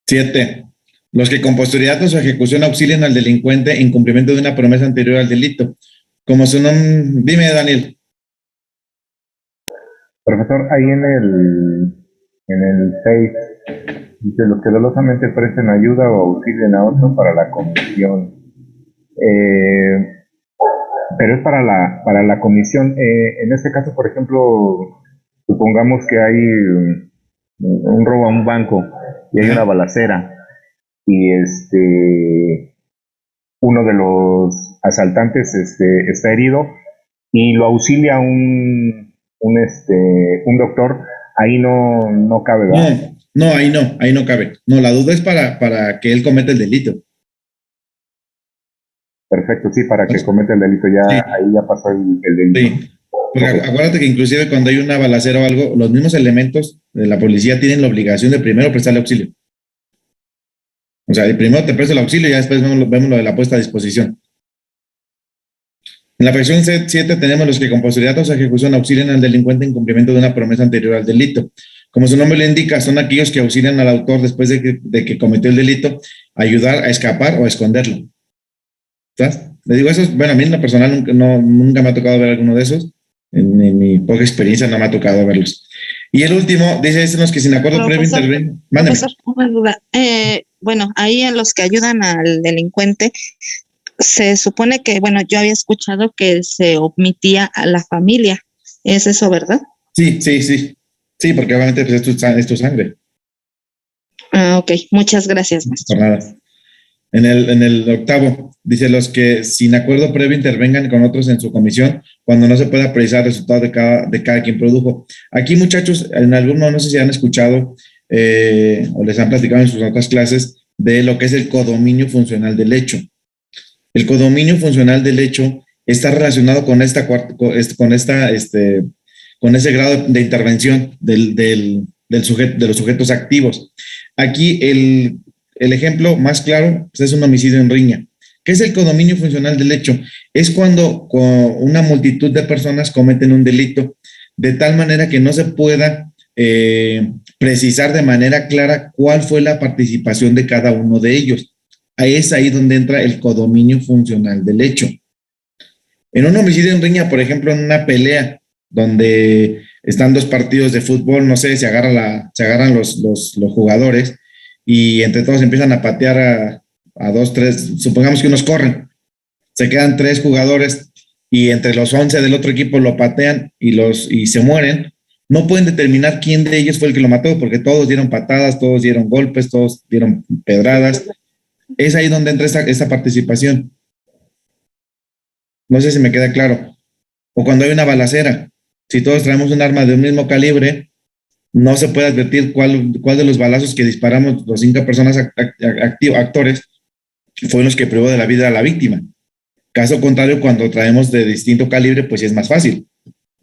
7. Los que con posterioridad a su ejecución auxilien al delincuente en cumplimiento de una promesa anterior al delito. Como su nombre, dime, Daniel. Profesor, ahí en el 6, dice los que dolosamente presten ayuda o auxilien a otro para la comisión. Pero es para la comisión. En este caso, por ejemplo, supongamos que hay un robo a un banco y hay una balacera y uno de los asaltantes está herido y lo auxilia un doctor, ahí no cabe, ¿verdad? No, ahí no cabe. No, la duda es para que él cometa el delito. Perfecto, sí, para que cometa el delito, sí. Ahí ya pasó el delito. Sí, porque acuérdate que inclusive cuando hay una balacera o algo, los mismos elementos de la policía tienen la obligación de primero prestarle auxilio. O sea, primero te presta el auxilio y ya después vemos lo de la puesta a disposición. En la fracción 7 tenemos los que con posterioridad a su ejecución auxilian al delincuente en cumplimiento de una promesa anterior al delito. Como su nombre le indica, son aquellos que auxilian al autor después de que cometió el delito, ayudar a escapar o a esconderlo. ¿Sabes? Le digo, bueno, a mí en lo personal nunca me ha tocado ver alguno de esos. En mi poca experiencia no me ha tocado verlos. Y el último, dice, es en los que sin acuerdo previo intervienen. Profesor, una duda. Bueno, ahí en los que ayudan al delincuente, se supone que, bueno, yo había escuchado que se omitía a la familia. ¿Es eso verdad? Sí. Sí, porque obviamente pues, es tu sangre. Ok, muchas gracias, maestro. Por nada. En el octavo, dice los que sin acuerdo previo intervengan con otros en su comisión cuando no se pueda precisar el resultado de cada quien produjo. Aquí, muchachos, en algunos no sé si han escuchado o les han platicado en sus otras clases de lo que es el codominio funcional del hecho. El codominio funcional del hecho está relacionado con ese grado de intervención de los sujetos activos. Aquí el ejemplo más claro pues, es un homicidio en riña. ¿Qué es el codominio funcional del hecho? Es cuando una multitud de personas cometen un delito de tal manera que no se pueda precisar de manera clara cuál fue la participación de cada uno de ellos. Ahí es ahí donde entra el codominio funcional del hecho. En un homicidio en riña, por ejemplo, en una pelea donde están dos partidos de fútbol, no sé, se agarran los jugadores y entre todos empiezan a patear a 2, 3, supongamos que unos corren, se quedan 3 jugadores y entre los 11 del otro equipo lo patean y se mueren. No pueden determinar quién de ellos fue el que lo mató, porque todos dieron patadas, todos dieron golpes, todos dieron pedradas. Es ahí donde entra esta participación. No sé si me queda claro. O cuando hay una balacera, si todos traemos un arma de un mismo calibre, no se puede advertir cuál de los balazos que disparamos los 5 personas actores fueron los que privó de la vida a la víctima. Caso contrario, cuando traemos de distinto calibre, pues sí es más fácil.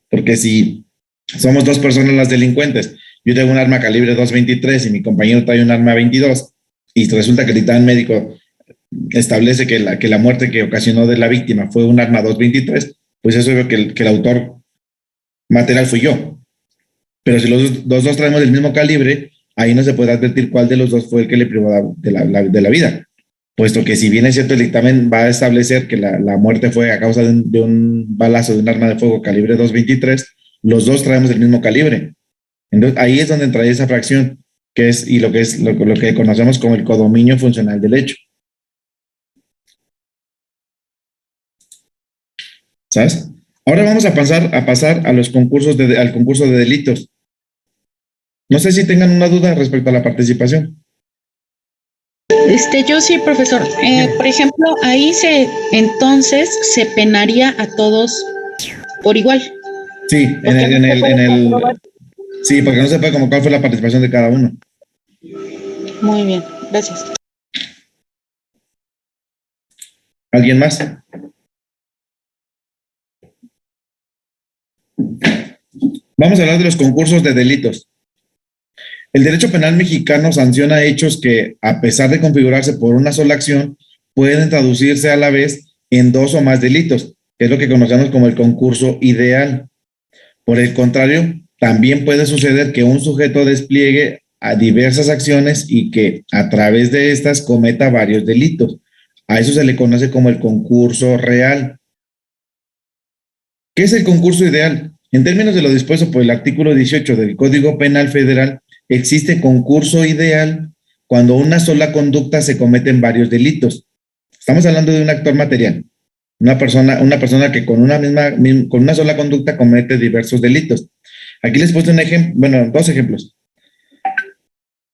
Porque si somos 2 personas las delincuentes, yo tengo un arma calibre .223 y mi compañero trae un arma 22, y resulta que el dictamen médico establece que la muerte que ocasionó de la víctima fue un arma .223, pues eso es que el autor material fui yo. Pero si los dos traemos del mismo calibre, ahí no se puede advertir cuál de los dos fue el que le privó de la vida. Puesto que si bien es cierto el dictamen va a establecer que la muerte fue a causa de un balazo de un arma de fuego calibre .223, los dos traemos el mismo calibre. Entonces ahí es donde entraría esa fracción, que es lo que conocemos como el codominio funcional del hecho. ¿Sabes? Ahora vamos a pasar a los concursos al concurso de delitos. No sé si tengan una duda respecto a la participación. Yo sí, profesor. Por ejemplo, ahí entonces se penaría a todos por igual. Sí, sí, porque no se puede como cuál fue la participación de cada uno. Muy bien, gracias. ¿Alguien más? Vamos a hablar de los concursos de delitos. El derecho penal mexicano sanciona hechos que, a pesar de configurarse por una sola acción, pueden traducirse a la vez en 2 o más delitos, que es lo que conocemos como el concurso ideal. Por el contrario, también puede suceder que un sujeto despliegue a diversas acciones y que, a través de estas, cometa varios delitos. A eso se le conoce como el concurso real. ¿Qué es el concurso ideal? En términos de lo dispuesto por el artículo 18 del Código Penal Federal, existe concurso ideal cuando una sola conducta se cometen varios delitos. Estamos hablando de un actor material, una persona que con una sola conducta comete diversos delitos. Aquí les he puesto un ejemplo, bueno, 2 ejemplos.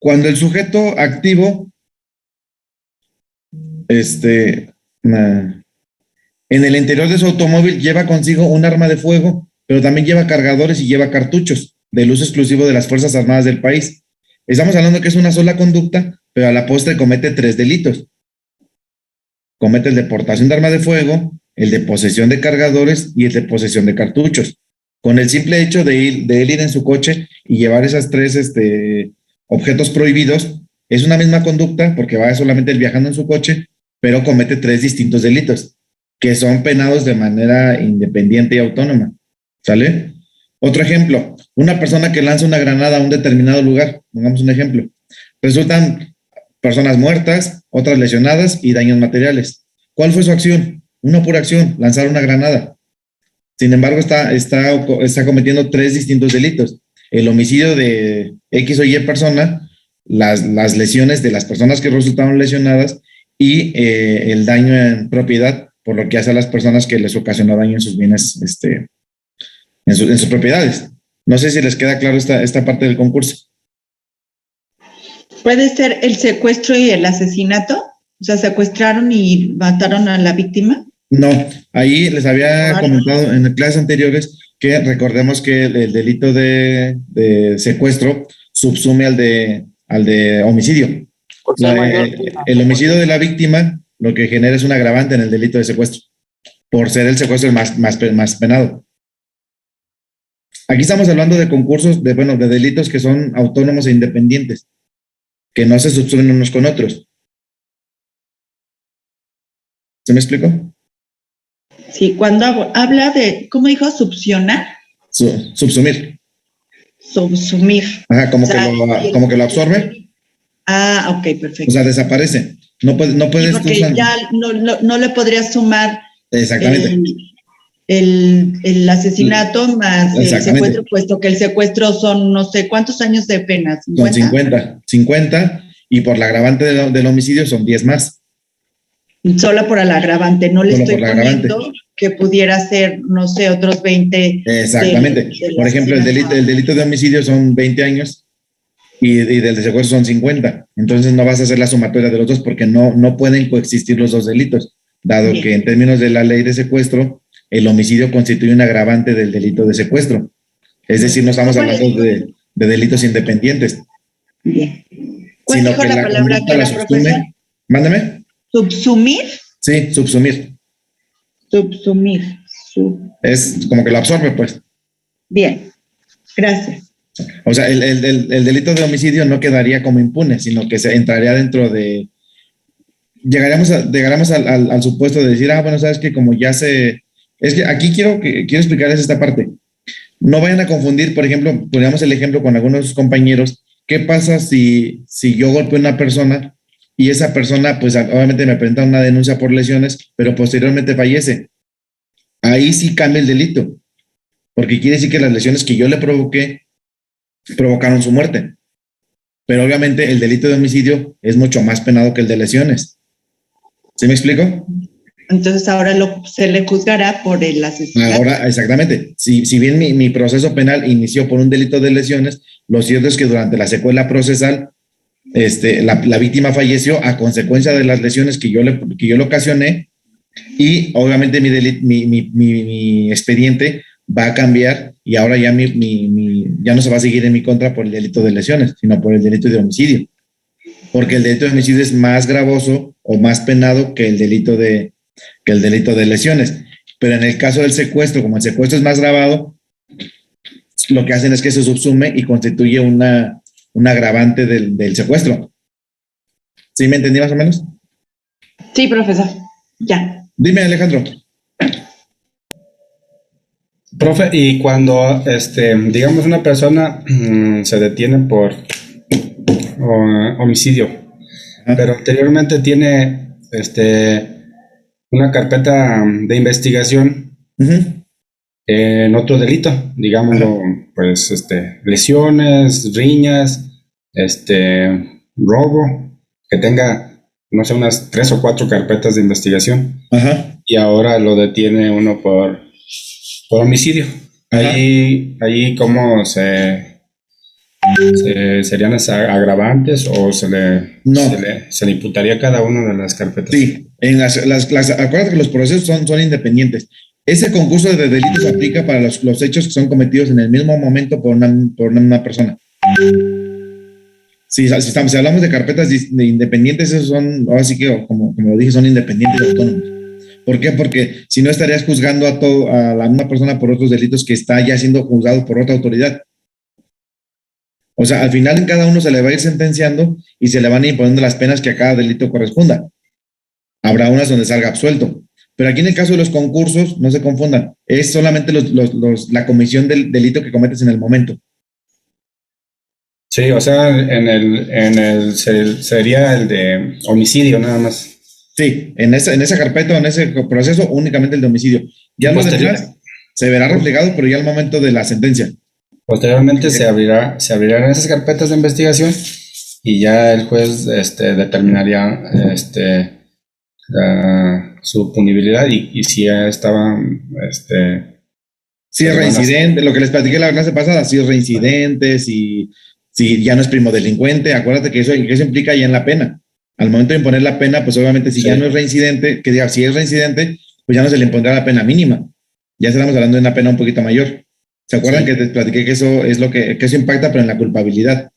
Cuando el sujeto activo, en el interior de su automóvil lleva consigo un arma de fuego, pero también lleva cargadores y lleva cartuchos del uso exclusivo de las Fuerzas Armadas del país. Estamos hablando que es una sola conducta, pero a la postre comete 3 delitos. Comete el de portación de arma de fuego, el de posesión de cargadores y el de posesión de cartuchos. Con el simple hecho de él ir en su coche y llevar esas 3 objetos prohibidos, es una misma conducta porque va solamente él viajando en su coche, pero comete 3 distintos delitos que son penados de manera independiente y autónoma. ¿Sale? Otro ejemplo, una persona que lanza una granada a un determinado lugar, pongamos un ejemplo, resultan personas muertas, otras lesionadas y daños materiales. ¿Cuál fue su acción? Una pura acción, lanzar una granada. Sin embargo, está cometiendo 3 distintos delitos. El homicidio de X o Y persona, las lesiones de las personas que resultaron lesionadas y el daño en propiedad, por lo que hace a las personas que les ocasionó daño en sus bienes, en sus propiedades. No sé si les queda claro esta parte del concurso. ¿Puede ser el secuestro y el asesinato? O sea, ¿secuestraron y mataron a la víctima? No, ahí les había comentado en clases anteriores que recordemos que el delito de secuestro subsume al de homicidio. El homicidio de la víctima lo que genera es un agravante en el delito de secuestro, por ser el secuestro el más penado. Aquí estamos hablando de concursos, de delitos que son autónomos e independientes, que no se subsumen unos con otros. ¿Se me explicó? Sí, cuando habla de, ¿cómo dijo? ¿Subsunar? Subsumir. Subsumir. Ajá, como que lo absorbe. Ah, ok, perfecto. O sea, desaparece. No puedes porque ya no le podrías sumar. Exactamente. el asesinato más el Exactamente. secuestro, puesto que el secuestro son no sé cuántos años de pena. Son 50 y por la agravante del homicidio son 10 más. Solo por el agravante, no le Solo estoy por la agravante. poniendo que pudiera ser, no sé, otros 20. Exactamente. Por ejemplo, el delito de homicidio son 20 años y del de secuestro son 50. Entonces no vas a hacer la sumatoria de los dos porque no pueden coexistir los dos delitos, dado Bien. que en términos de la ley de secuestro, el homicidio constituye un agravante del delito de secuestro. Es decir, no estamos hablando de delitos independientes. Bien. ¿Cuál Sino dijo que la palabra conducta que la era, profesor? subsume. Mándame. ¿Subsumir? Sí, subsumir. Subsumir. Es como que lo absorbe, pues. Bien, gracias. O sea, el delito de homicidio no quedaría como impune, sino que se entraría dentro de... Llegaríamos al supuesto de decir, bueno, sabes que como ya se... Es que aquí quiero explicarles esta parte. No vayan a confundir, por ejemplo, ponemos el ejemplo con algunos compañeros, ¿qué pasa si yo golpeo a una persona y esa persona, pues obviamente me presenta una denuncia por lesiones, pero posteriormente fallece? Ahí sí cambia el delito, porque quiere decir que las lesiones que yo le provoqué provocaron su muerte. Pero obviamente el delito de homicidio es mucho más penado que el de lesiones. ¿Sí me explico? Entonces ahora se le juzgará por el asesinato. Ahora, exactamente. Si bien mi proceso penal inició por un delito de lesiones, lo cierto es que durante la secuela procesal, la víctima falleció a consecuencia de las lesiones que yo le ocasioné, y obviamente mi expediente va a cambiar y ahora ya ya no se va a seguir en mi contra por el delito de lesiones, sino por el delito de homicidio. Porque el delito de homicidio es más gravoso o más penado que el delito de lesiones. Pero en el caso del secuestro, como el secuestro es más grabado, lo que hacen es que se subsume y constituye un agravante del secuestro. ¿Sí me entendí más o menos? Sí, profesor. Ya. Dime, Alejandro. Profe, y cuando, digamos, una persona se detiene por homicidio, pero anteriormente tiene, una carpeta de investigación en otro delito, digámoslo, pues, lesiones, riñas, robo, que tenga, no sé, unas 3 o 4 carpetas de investigación, y ahora lo detiene uno por homicidio. Ahí cómo serían agravantes o se le imputaría a cada una de las carpetas. Sí, acuérdate que los procesos son independientes. Ese concurso de delitos se aplica para los hechos que son cometidos en el mismo momento por una persona. Si hablamos de carpetas de independientes, esos son, ahora sí que, como lo dije, son independientes y autónomos. ¿Por qué? Porque si no estarías juzgando a la misma persona por otros delitos que está ya siendo juzgado por otra autoridad. O sea, al final en cada uno se le va a ir sentenciando y se le van a ir imponiendo las penas que a cada delito corresponda. Habrá unas donde salga absuelto. Pero aquí en el caso de los concursos, no se confundan, es solamente la comisión del delito que cometes en el momento. Sí, o sea, sería el de homicidio nada más. Sí, en esa carpeta o en ese proceso únicamente el de homicidio. Ya los demás se verá reflejado, pero ya al momento de la sentencia. Posteriormente se abrirán esas carpetas de investigación y ya el juez determinaría su punibilidad y si ya estaba si es reincidente, lo que les platiqué la clase pasada, si es reincidente, si ya no es primo delincuente. Acuérdate que eso implica ya en la pena. Al momento de imponer la pena, pues obviamente si ya no es reincidente, si es reincidente, pues ya no se le impondrá la pena mínima. Ya estamos hablando de una pena un poquito mayor. ¿Se acuerdan que te platiqué que eso es que eso impacta, pero en la culpabilidad?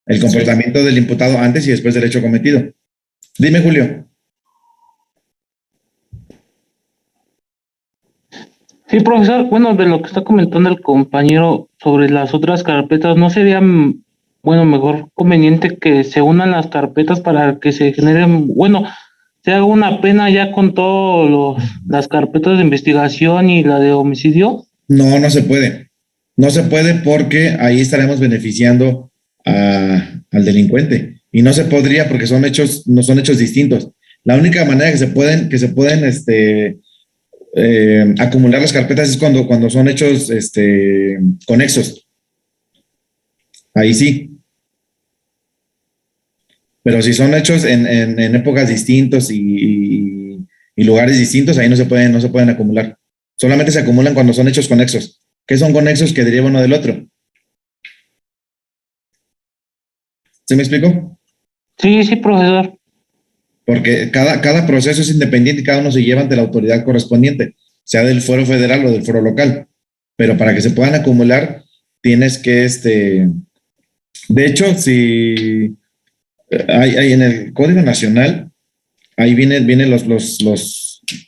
El comportamiento del imputado antes y después del hecho cometido. Dime, Julio. Sí, profesor, bueno, de lo que está comentando el compañero sobre las otras carpetas, ¿no sería, mejor conveniente que se unan las carpetas para que se generen, se haga una pena ya con todas las carpetas de investigación y la de homicidio? No se puede. No se puede porque ahí estaremos beneficiando al delincuente. Y no se podría porque no son hechos distintos. La única manera que se pueden acumular las carpetas es cuando son hechos conexos. Ahí sí. Pero si son hechos en épocas distintos y lugares distintos, ahí no se pueden acumular. Solamente se acumulan cuando son hechos conexos. ¿Qué son conexos que derivan uno del otro? ¿Sí me explico? Sí, profesor. Porque cada proceso es independiente y cada uno se lleva ante la autoridad correspondiente, sea del fuero federal o del fuero local. Pero para que se puedan acumular, tienes que, de hecho, si hay en el Código Nacional, ahí vienen los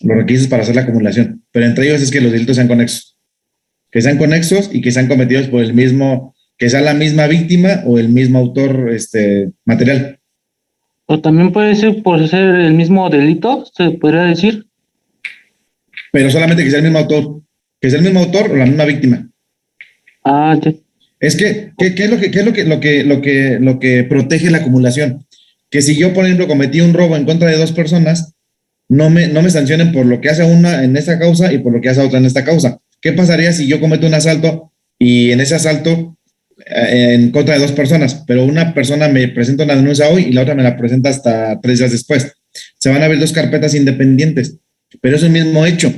requisitos para hacer la acumulación, pero entre ellos es que los delitos sean conexos. Que sean conexos y que sean cometidos por el mismo, que sea la misma víctima o el mismo autor material. O también puede ser por ser el mismo delito, se podría decir. Pero solamente que sea el mismo autor. Que sea el mismo autor o la misma víctima. Ah, ya. Es que, ¿qué es lo que protege la acumulación? Que si yo, por ejemplo, cometí un robo en contra de dos personas, no me sancionen por lo que hace una en esta causa y por lo que hace otra en esta causa. ¿Qué pasaría si yo cometo un asalto y en ese asalto en contra de dos personas, pero una persona me presenta una denuncia hoy y la otra me la presenta hasta 3 días después? Se van a abrir 2 carpetas independientes, pero es el mismo hecho.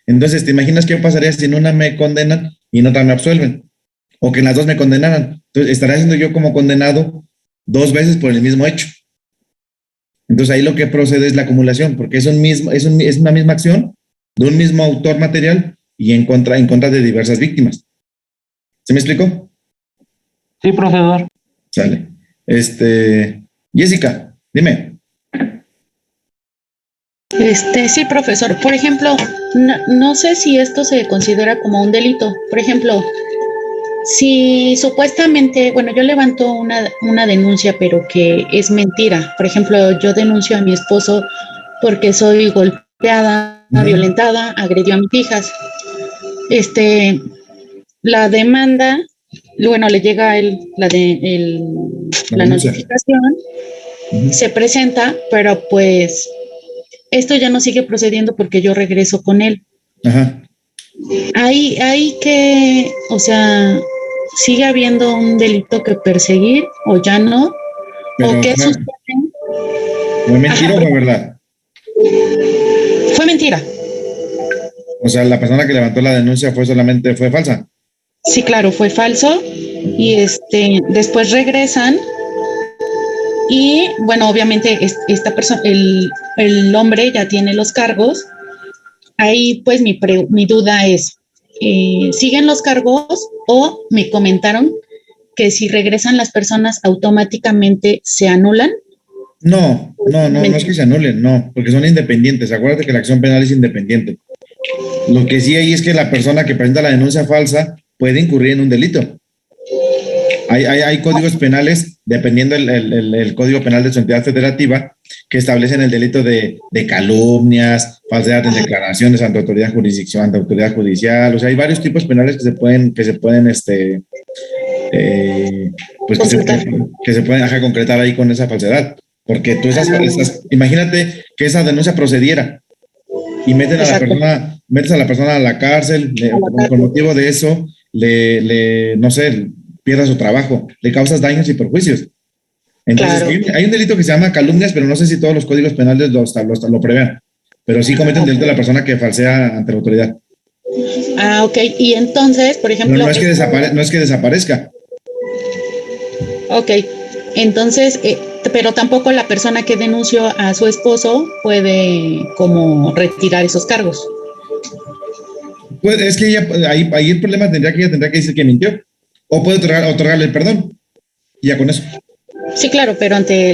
Entonces, ¿te imaginas qué pasaría si en una me condenan y en otra me absuelven? O que en las dos me condenaran. Entonces, estaré siendo yo como condenado 2 veces por el mismo hecho. Entonces, ahí lo que procede es la acumulación, porque es una misma acción de un mismo autor material y en contra de diversas víctimas. ¿Se me explicó? Sí, profesor. Sale. Jessica, dime. Sí, profesor. Por ejemplo, no sé si esto se considera como un delito. Por ejemplo, si supuestamente, bueno, yo levanto una denuncia, pero que es mentira. Por ejemplo, yo denuncio a mi esposo porque soy golpeada, violentada, agredió a mis hijas. La demanda, bueno, le llega a él la notificación, se presenta, pero pues esto ya no sigue procediendo porque yo regreso con él. Ajá. Hay que, o sea, sigue habiendo un delito que perseguir o ya no, pero o qué sucede. ¿Fue mentira o fue verdad? Fue mentira. O sea, la persona que levantó la denuncia fue falsa. Sí, claro, fue falso y después regresan y bueno, obviamente esta persona, el hombre ya tiene los cargos. Ahí pues mi duda es, ¿siguen los cargos o me comentaron que si regresan las personas automáticamente se anulan? No es que se anulen, no, porque son independientes. Acuérdate que la acción penal es independiente. Lo que sí hay es que la persona que presenta la denuncia falsa puede incurrir en un delito. Hay códigos penales, dependiendo el código penal de su entidad federativa, que establecen el delito de calumnias, falsedad en declaraciones ante autoridad judicial. O sea, hay varios tipos penales que se pueden concretar ahí con esa falsedad. Porque tú imagínate que esa denuncia procediera y metes a la persona a la cárcel, con motivo de eso, no sé, pierda su trabajo, le causas daños y perjuicios. Entonces, hay un delito que se llama calumnias, pero no sé si todos los códigos penales lo prevean, pero sí cometen delito de la persona que falsea ante la autoridad. Ah, ok. Y entonces, por ejemplo... Pero no es que desaparezca. Ok. Entonces, pero tampoco la persona que denunció a su esposo puede como retirar esos cargos. Pues es que ahí el problema tendría que decir que mintió. O puede otorgarle el perdón. Y ya con eso. Sí, claro, pero ante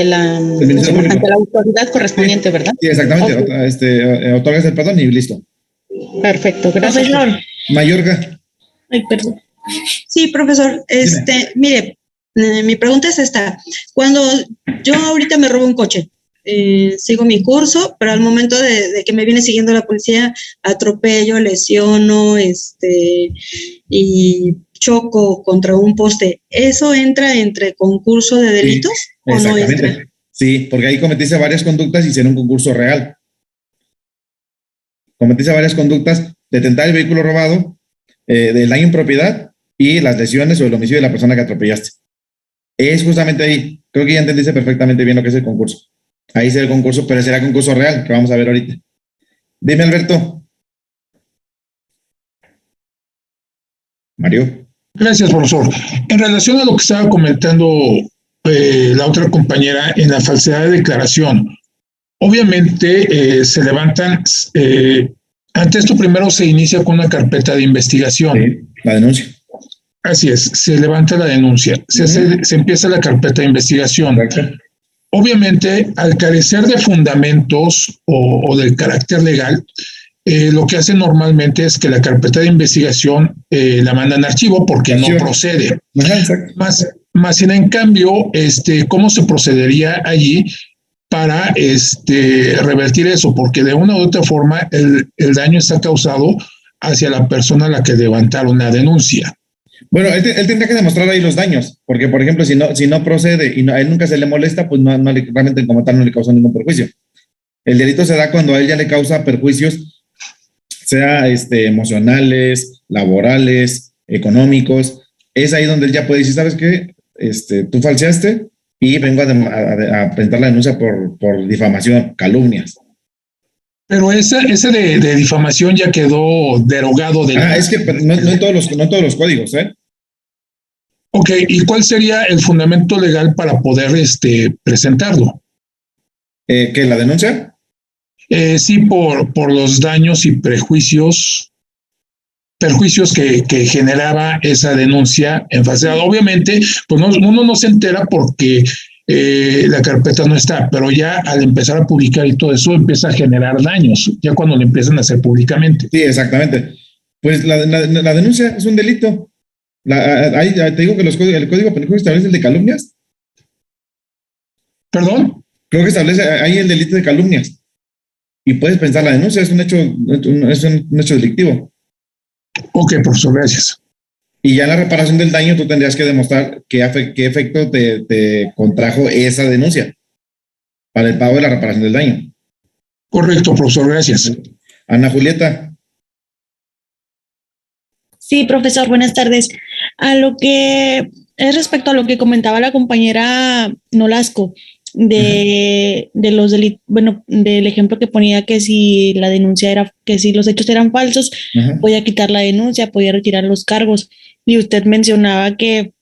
la autoridad correspondiente, sí, ¿verdad? Sí, exactamente. Okay. Otorgas el perdón y listo. Perfecto, gracias. Profesor. Mayorga. Ay, perdón. Sí, profesor. Mire, mi pregunta es esta. Cuando yo ahorita me robo un coche, sigo mi curso, pero al momento de que me viene siguiendo la policía, atropello, lesiono, y choco contra un poste, ¿eso entra entre concurso de delitos o no entra? Sí, porque ahí cometiste varias conductas y hicieron un concurso real. cometiste varias conductas de tentar el vehículo robado, del daño en propiedad y las lesiones o el homicidio de la persona que atropellaste. Es justamente ahí. Creo que ya entendiste perfectamente bien lo que es el concurso. Ahí será el concurso, pero será concurso real, que vamos a ver ahorita. Dime, Alberto. Mario. Gracias, profesor. En relación a lo que estaba comentando la otra compañera en la falsedad de declaración, obviamente se levantan, ante esto primero se inicia con una carpeta de investigación. Sí, la denuncia. Así es, se levanta la denuncia, se empieza la carpeta de investigación. Correcto. Obviamente, al carecer de fundamentos o del carácter legal, lo que hace normalmente es que la carpeta de investigación la mandan a archivo porque no procede. Más sin en cambio, ¿cómo se procedería allí para revertir eso? Porque de una u otra forma el daño está causado hacia la persona a la que levantaron la denuncia. Bueno, él tendría que demostrar ahí los daños, porque, por ejemplo, si no procede y a él nunca se le molesta, pues realmente como tal no le causa ningún perjuicio. El delito se da cuando a él ya le causa perjuicios, sea emocionales, laborales, económicos. Es ahí donde él ya puede decir, ¿sabes qué? Tú falseaste y vengo a presentar la denuncia por difamación, calumnias. Pero ese de difamación ya quedó derogado. Es que no en todos los códigos, ¿eh? Ok, ¿y cuál sería el fundamento legal para poder presentarlo? ¿Qué, la denuncia? Sí, por los daños y perjuicios que generaba esa denuncia en falsedad. Obviamente, pues uno no se entera porque la carpeta no está, pero ya al empezar a publicar y todo eso empieza a generar daños, ya cuando lo empiezan a hacer públicamente. Sí, exactamente. Pues la denuncia es un delito. Te digo que el Código Penal establece el de calumnias. ¿Perdón? Creo que establece ahí el delito de calumnias. Y puedes pensar, la denuncia es un hecho delictivo. Ok, profesor, gracias. Y ya en la reparación del daño tú tendrías que demostrar qué efecto te contrajo esa denuncia para el pago de la reparación del daño. Correcto, profesor, gracias. Ana Julieta. Sí, profesor, buenas tardes. Respecto a lo que comentaba la compañera Nolasco, de los delitos, bueno, del ejemplo que ponía que si la denuncia era, que si los hechos eran falsos, podía quitar la denuncia, podía retirar los cargos. Y usted mencionaba que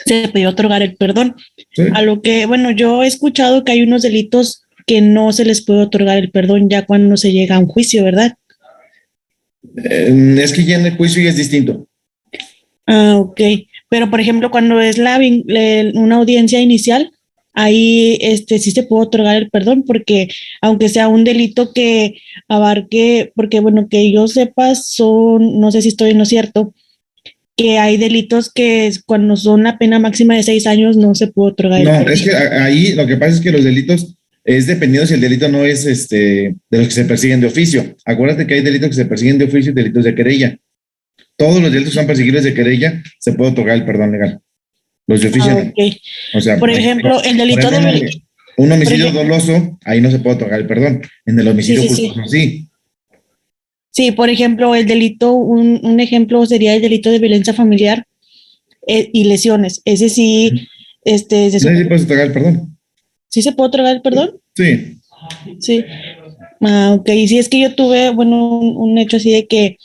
se podía otorgar el perdón. Sí. Yo he escuchado que hay unos delitos que no se les puede otorgar el perdón ya cuando se llega a un juicio, ¿verdad? Es que ya en el juicio ya es distinto. Ok. Pero, por ejemplo, cuando es una audiencia inicial, ahí sí se puede otorgar el perdón, porque aunque sea un delito que abarque, porque que yo sepa no sé si estoy en lo cierto, que hay delitos que cuando son la pena máxima de 6 años no se puede otorgar el perdón. No, es que ahí lo que pasa es que los delitos es dependiendo si el delito no es de los que se persiguen de oficio. Acuérdate que hay delitos que se persiguen de oficio y delitos de querella. Todos los delitos que son perseguibles de querella se puede otorgar el perdón legal. Los de oficio no. O sea, por ejemplo, el delito de un homicidio doloso, ahí no se puede otorgar el perdón. En el homicidio culposo sí. Sí, por ejemplo, el delito, un ejemplo sería el delito de violencia familiar y lesiones. Ese sí, sí puedes otorgar el perdón. ¿Sí se puede otorgar el perdón? Sí. Sí. Ok, y sí, es que yo tuve, un hecho así de que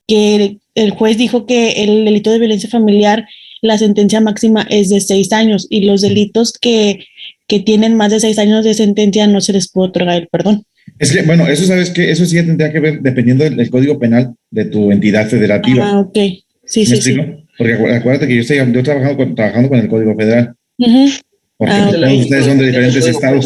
el juez dijo que el delito de violencia familiar, la sentencia máxima es de 6 años y los delitos que tienen más de 6 años de sentencia no se les puede otorgar el perdón. Es que, eso sabes que eso sí tendría que ver dependiendo del código penal de tu entidad federativa. Ok. Sí. Porque acuérdate que yo estoy trabajando con el código federal. Porque todos ustedes son de diferentes estados.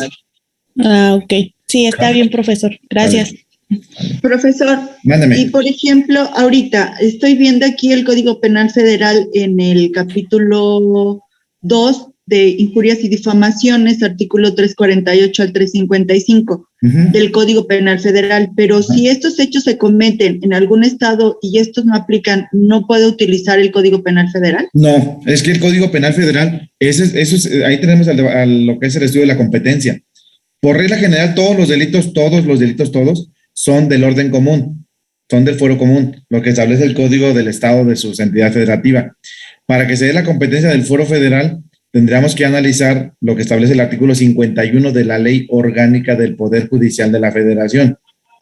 Ok. Sí, está bien, profesor. Gracias. Vale. Profesor, mándame. Y por ejemplo, ahorita estoy viendo aquí el Código Penal Federal en el capítulo 2 de injurias y difamaciones, artículo 348 al 355 del Código Penal Federal, pero si estos hechos se cometen en algún estado y estos no aplican, ¿no puede utilizar el Código Penal Federal? No, es que el Código Penal Federal, ahí tenemos lo que es el estudio de la competencia. Por regla general, todos los delitos, son del orden común, son del fuero común, lo que establece el código del estado de su entidad federativa. Para que se dé la competencia del fuero federal, tendríamos que analizar lo que establece el artículo 51 de la Ley Orgánica del Poder Judicial de la Federación.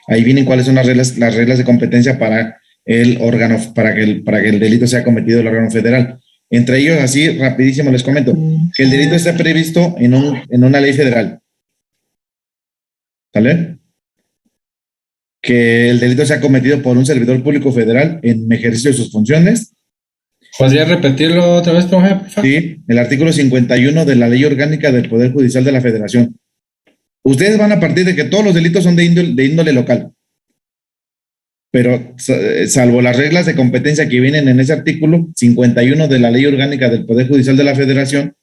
Ahí vienen cuáles son las reglas de competencia para el órgano, para que el delito sea cometido del órgano federal. Entre ellos, así rapidísimo les comento, que el delito esté previsto en una ley federal. ¿Sale? Que el delito sea cometido por un servidor público federal en ejercicio de sus funciones. ¿Podría repetirlo otra vez, por favor? Sí, el artículo 51 de la Ley Orgánica del Poder Judicial de la Federación. Ustedes van a partir de que todos los delitos son de índole local. Pero salvo las reglas de competencia que vienen en ese artículo 51 de la Ley Orgánica del Poder Judicial de la Federación,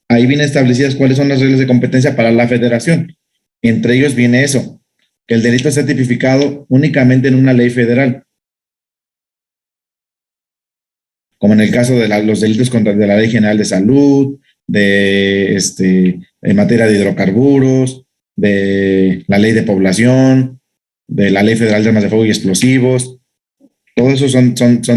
ahí vienen establecidas cuáles son las reglas de competencia para la Federación. Entre ellos viene eso, que el delito está tipificado únicamente en una ley federal, como en el caso de los delitos de la Ley General de Salud, en materia de hidrocarburos, de la Ley de Población, de la Ley Federal de Armas de Fuego y Explosivos. Todos esos son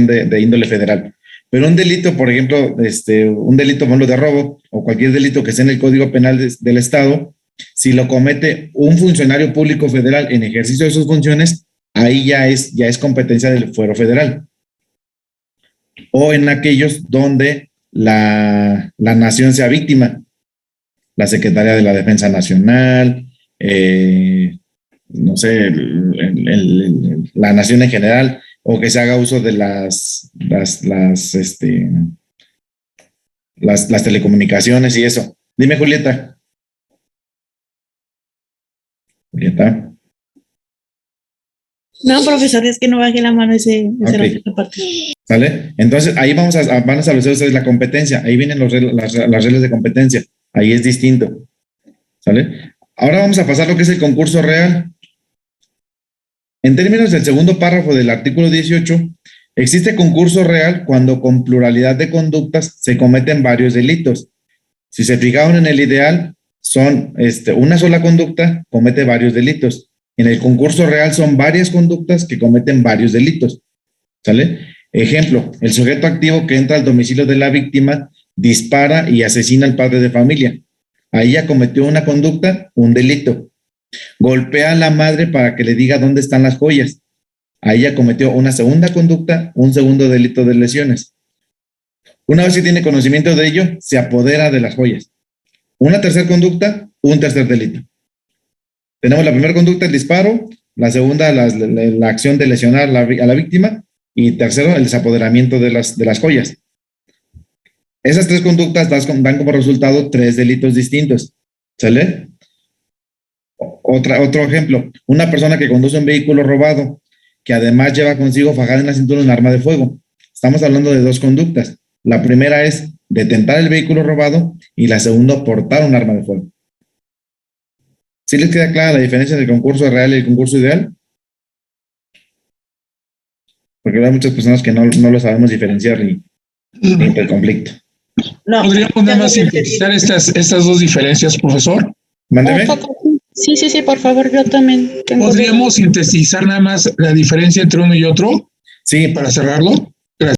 de índole federal. Pero un delito, por ejemplo, un delito de robo o cualquier delito que esté en el Código Penal del Estado, si lo comete un funcionario público federal en ejercicio de sus funciones, ahí ya es competencia del fuero federal. O en aquellos donde la nación sea víctima, la Secretaría de la Defensa Nacional, no sé, la nación en general, o que se haga uso de las telecomunicaciones y eso. Dime, Julieta. Julieta. No, profesor, es que no bajé la mano esa parte. ¿Sale? Entonces, ahí van a establecer ustedes la competencia. Ahí vienen las reglas de competencia. Ahí es distinto. ¿Sale? Ahora vamos a pasar lo que es el concurso real. En términos del segundo párrafo del artículo 18, existe concurso real cuando con pluralidad de conductas se cometen varios delitos. Si se fijaron en el ideal, son una sola conducta comete varios delitos. En el concurso real son varias conductas que cometen varios delitos. ¿Sale? Ejemplo, el sujeto activo que entra al domicilio de la víctima dispara y asesina al padre de familia. Ahí ya cometió una conducta, un delito. Golpea a la madre para que le diga dónde están las joyas. Ahí ya cometió una segunda conducta, un segundo delito de lesiones. Una vez que tiene conocimiento de ello, se apodera de las joyas. Una tercera conducta, un tercer delito. Tenemos la primera conducta, el disparo, la segunda, la acción de lesionar a la víctima, y tercero, el desapoderamiento de las joyas. Esas tres conductas dan como resultado tres delitos distintos. ¿Sale? Otro ejemplo, una persona que conduce un vehículo robado, que además lleva consigo fajada en la cintura un arma de fuego. Estamos hablando de dos conductas. La primera es detentar el vehículo robado y la segunda, portar un arma de fuego. ¿Sí les queda clara la diferencia entre el concurso real y el concurso ideal? Porque hay muchas personas que no lo sabemos diferenciar y el conflicto. No, ¿podríamos nada más sintetizar estas dos diferencias, profesor? Mándeme. Sí, por favor, yo también tengo. ¿Podríamos sintetizar nada más la diferencia entre uno y otro? Sí. Para cerrarlo. Gracias.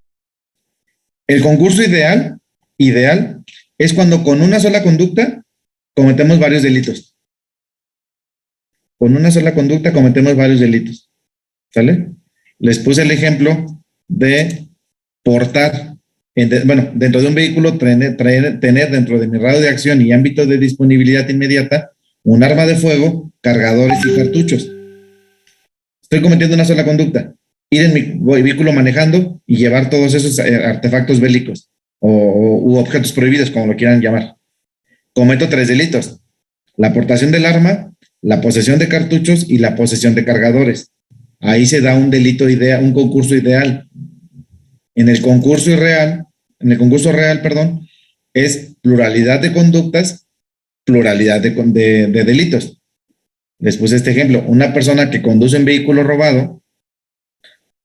El concurso ideal es cuando con una sola conducta cometemos varios delitos. Con una sola conducta cometemos varios delitos. ¿Sale? Les puse el ejemplo de portar, dentro de un vehículo, tener dentro de mi radio de acción y ámbito de disponibilidad inmediata un arma de fuego, cargadores y cartuchos. Estoy cometiendo una sola conducta. Ir en mi vehículo manejando y llevar todos esos artefactos bélicos u objetos prohibidos, como lo quieran llamar. Cometo tres delitos: la aportación del arma, la posesión de cartuchos y la posesión de cargadores. Ahí se da un delito un concurso ideal. En el concurso real, es pluralidad de conductas, pluralidad de delitos. Les puse este ejemplo: una persona que conduce un vehículo robado,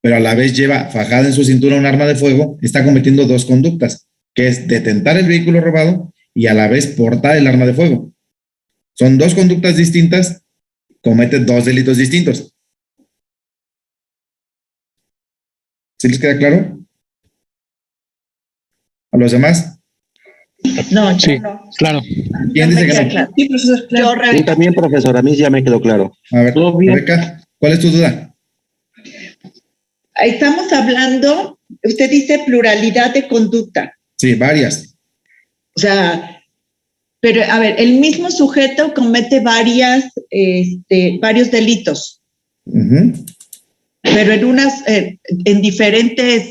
pero a la vez lleva fajada en su cintura un arma de fuego, está cometiendo dos conductas, que es detentar el vehículo robado y a la vez portar el arma de fuego. Son dos conductas distintas, comete dos delitos distintos. ¿Sí les queda claro? ¿A los demás? No, sí, no. claro. ¿Quién dice que no? Claro. Sí, profesor, claro. Yo, Sí, Rebeca. también, profesor, a mí ya me quedó claro. A ver, Rebeca, ¿cuál es tu duda? Estamos hablando, usted dice pluralidad de conducta. Sí, varias. O sea, pero a ver, el mismo sujeto comete varios delitos, Ujú. pero en diferentes,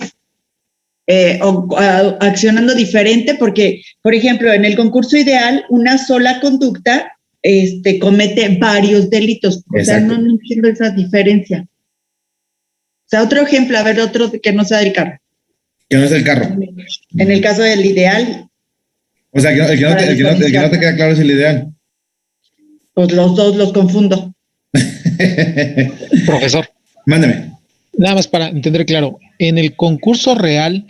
accionando diferente, porque, por ejemplo, en el concurso ideal, una sola conducta comete varios delitos. O sea, Exacto. no entiendo esa diferencia. O sea, otro ejemplo, a ver, otro que no sea del carro. Que no es el carro. En el caso del ideal, O sea, el que no te queda claro es el ideal. pues los dos los confundo. Profesor. Mándeme. Nada más para entender claro, en el concurso real,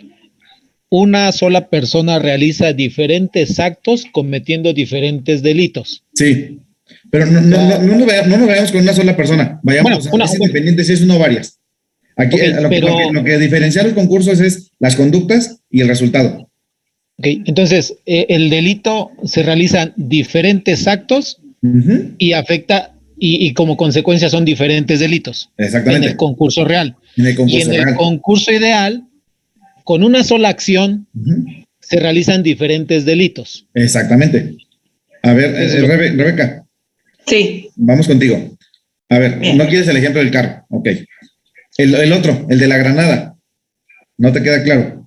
una sola persona realiza diferentes actos cometiendo diferentes delitos. Sí, pero no nos vayamos con una sola persona. Vayamos, Bueno, es independiente si es uno o varias. Aquí Okay, lo que diferencia los concursos es las conductas y el resultado. Ok, entonces, el delito se realizan diferentes actos y afecta, y como consecuencia son diferentes delitos. Exactamente. En el concurso real. En el concurso y en real. el concurso ideal, con una sola acción, se realizan diferentes delitos. Exactamente. A ver, Rebeca. Sí. Vamos contigo. A ver, no quieres el ejemplo del carro. Ok. El otro, el de la granada. ¿No te queda claro?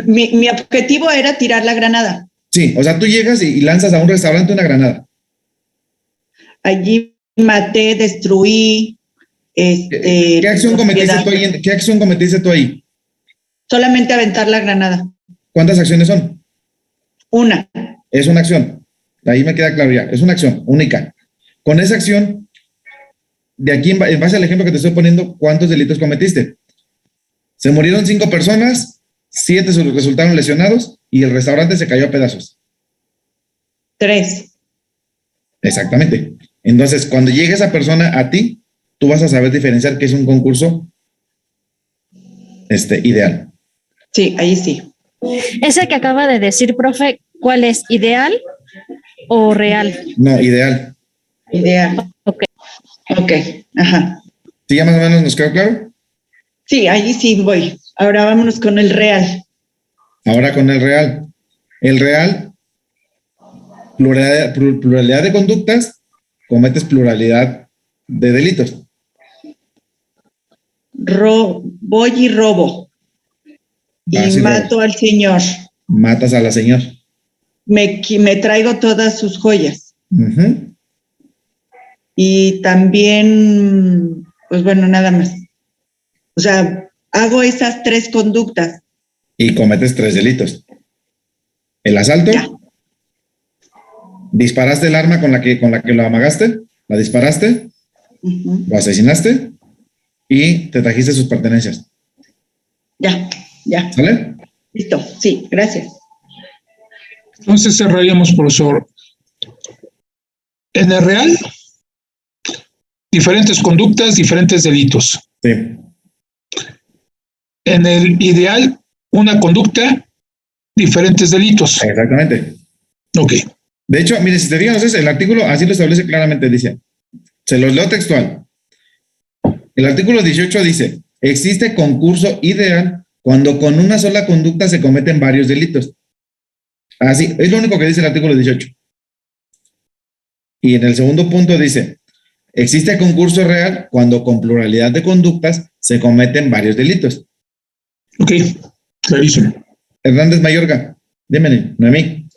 Mi objetivo era tirar la granada. Sí, o sea, tú llegas y lanzas a un restaurante una granada. Allí maté, destruí. ¿Qué acción cometiste tú ahí? Solamente aventar la granada. ¿Cuántas acciones son? Una. Es una acción. Ahí me queda claro ya. Es una acción única. Con esa acción, de aquí en base al ejemplo que te estoy poniendo, ¿cuántos delitos cometiste? Se murieron 5 personas, 7 resultaron lesionados y el restaurante se cayó a pedazos. 3. Exactamente. Entonces, cuando llegue esa persona a ti, tú vas a saber diferenciar que es un concurso ideal. Sí, ahí sí. Ese que acaba de decir, profe, ¿cuál es? ¿Ideal o real? No, ideal. Ideal. Ok. Ok, ajá. ¿Sí ya más o menos nos quedó claro? Sí, ahí sí voy. Ahora vámonos con el real. Ahora con el real. El real, pluralidad de conductas, cometes pluralidad de delitos. Voy y robo. Y mato al señor. Matas a la señora. Me traigo todas sus joyas. Y también, pues bueno, nada más. O sea, hago esas 3 conductas. Y cometes 3 delitos. El asalto. Ya. Disparaste el arma con la que lo amagaste. La disparaste. Lo asesinaste. Y te trajiste sus pertenencias. Ya. ¿Sale? Listo. Sí, gracias. Entonces cerraríamos, profesor. En el real, diferentes conductas, diferentes delitos. Sí. En el ideal, una conducta, diferentes delitos. Exactamente. Ok. De hecho, mire, si te fijas, el artículo así lo establece claramente, dice, se los leo textual. El artículo 18 dice, existe concurso ideal cuando con una sola conducta se cometen varios delitos. Así, es lo único que dice el artículo 18. Y en el segundo punto dice, existe concurso real cuando con pluralidad de conductas se cometen varios delitos. Ok, clarísimo. Hernández Mayorga, dime, Noemí.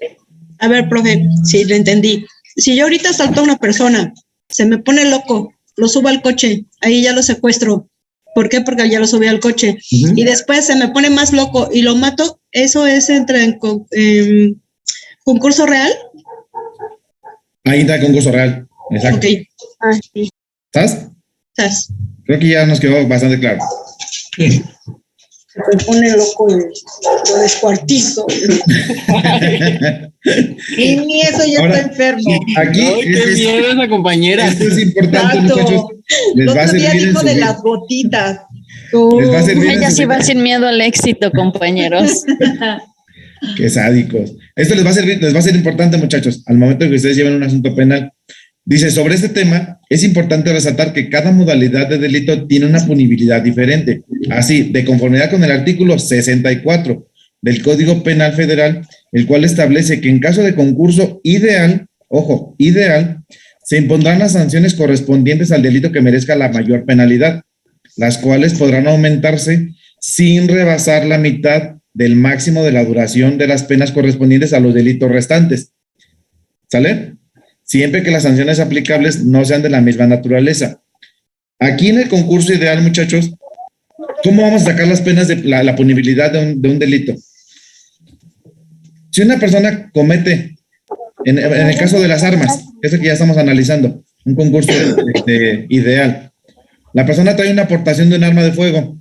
A ver, profe, sí, lo entendí. Si yo ahorita asalto a una persona, se me pone loco, lo subo al coche, ahí ya lo secuestro. ¿Por qué? Porque ya lo subí al coche. Y después se me pone más loco y lo mato, ¿eso es en concurso real? Ahí está el concurso real. Exacto. Ok. Sí. ¿Estás? ¿Estás? Creo que ya nos quedó bastante claro. Sí. Me pone loco y lo descuartizo. Y ni eso ya Ahora, está enfermo. Aquí qué miedo esa compañera. Esto es importante, Exacto. muchachos. El Les va a otro día servir en dijo su de vida. las gotitas. Les va a servir en Ella su sí va vida. sin miedo al éxito, compañeros. Qué sádicos. Esto les va a servir, les va a ser importante, muchachos, al momento de que ustedes lleven un asunto penal. Dice, sobre este tema, es importante resaltar que cada modalidad de delito tiene una punibilidad diferente. Así, de conformidad con el artículo 64 del Código Penal Federal, el cual establece que en caso de concurso ideal, ojo, ideal, se impondrán las sanciones correspondientes al delito que merezca la mayor penalidad, las cuales podrán aumentarse sin rebasar la mitad del máximo de la duración de las penas correspondientes a los delitos restantes. ¿Sale? Siempre que las sanciones aplicables no sean de la misma naturaleza. Aquí en el concurso ideal, muchachos, ¿cómo vamos a sacar las penas de la punibilidad de un delito? Si una persona comete, en el caso de las armas, que es el que ya estamos analizando, un concurso ideal, la persona trae una aportación de un arma de fuego,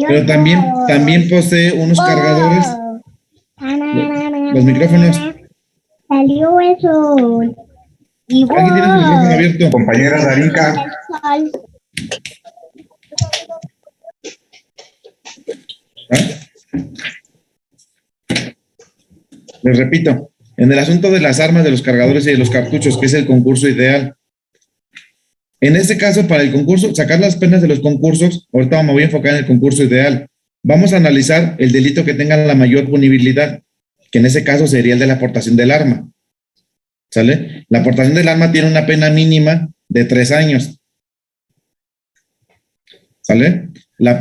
pero también posee unos cargadores, los micrófonos. Salió eso. Y ¿Alguien tiene su micrófono abierto? Compañera Darinka. Les repito, en el asunto de las armas, de los cargadores y de los cartuchos, que es el concurso ideal. En este caso, para el concurso, sacar las penas de los concursos, ahorita me voy a enfocar en el concurso ideal. Vamos a analizar el delito que tenga la mayor punibilidad, que en ese caso sería el de la aportación del arma. ¿Sale? La aportación del arma tiene una pena mínima de 3 años. ¿Sale? La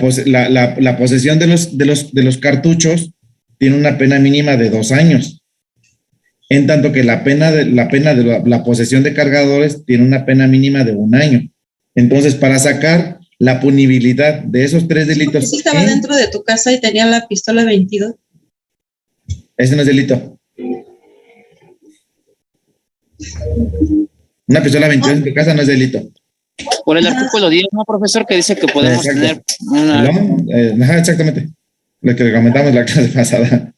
posesión de los cartuchos tiene una pena mínima de 2 años. En tanto que la pena de la posesión de cargadores tiene una pena mínima de 1 año. Entonces, para sacar la punibilidad de esos 3 delitos. ¿Sí estaba dentro de tu casa y tenía la pistola 22? Ese no es delito. Una pistola 22 en tu casa no es delito. Por el artículo 10, ¿no, profesor? Que dice que podemos tener una... No, exactamente. Lo que comentamos la clase pasada.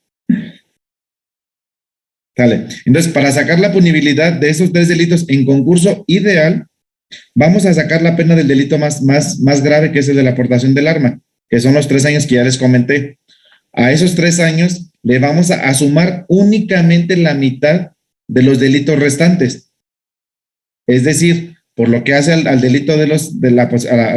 Vale. Entonces, para sacar la punibilidad de esos 3 delitos en concurso ideal, vamos a sacar la pena del delito más grave, que es el de la aportación del arma, que son los 3 años que ya les comenté. A esos 3 años le vamos a sumar únicamente la mitad de los delitos restantes. Es decir, por lo que hace al delito a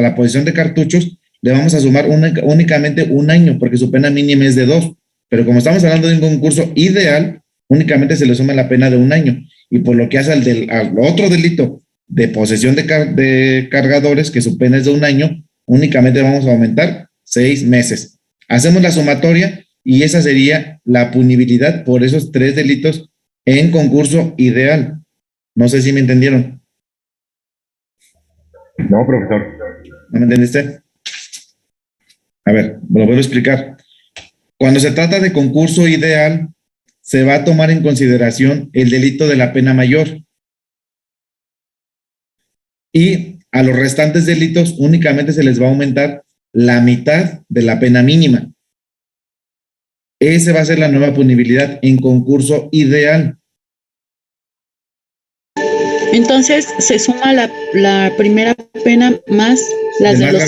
la posesión de cartuchos, le vamos a sumar únicamente 1 año, porque su pena mínima es de 2. Pero como estamos hablando de un concurso ideal, únicamente se le suma la pena de 1 año. Y por lo que hace al otro delito de posesión de cargadores, que su pena es de 1 año, únicamente vamos a aumentar 6 meses. Hacemos la sumatoria y esa sería la punibilidad por esos 3 delitos en concurso ideal. No sé si me entendieron. No, profesor. ¿No me entendiste? A ver, lo vuelvo a explicar. Cuando se trata de concurso ideal, se va a tomar en consideración el delito de la pena mayor. Y a los restantes delitos únicamente se les va a aumentar la mitad de la pena mínima. Esa va a ser la nueva punibilidad en concurso ideal. Entonces se suma la primera pena más las de los...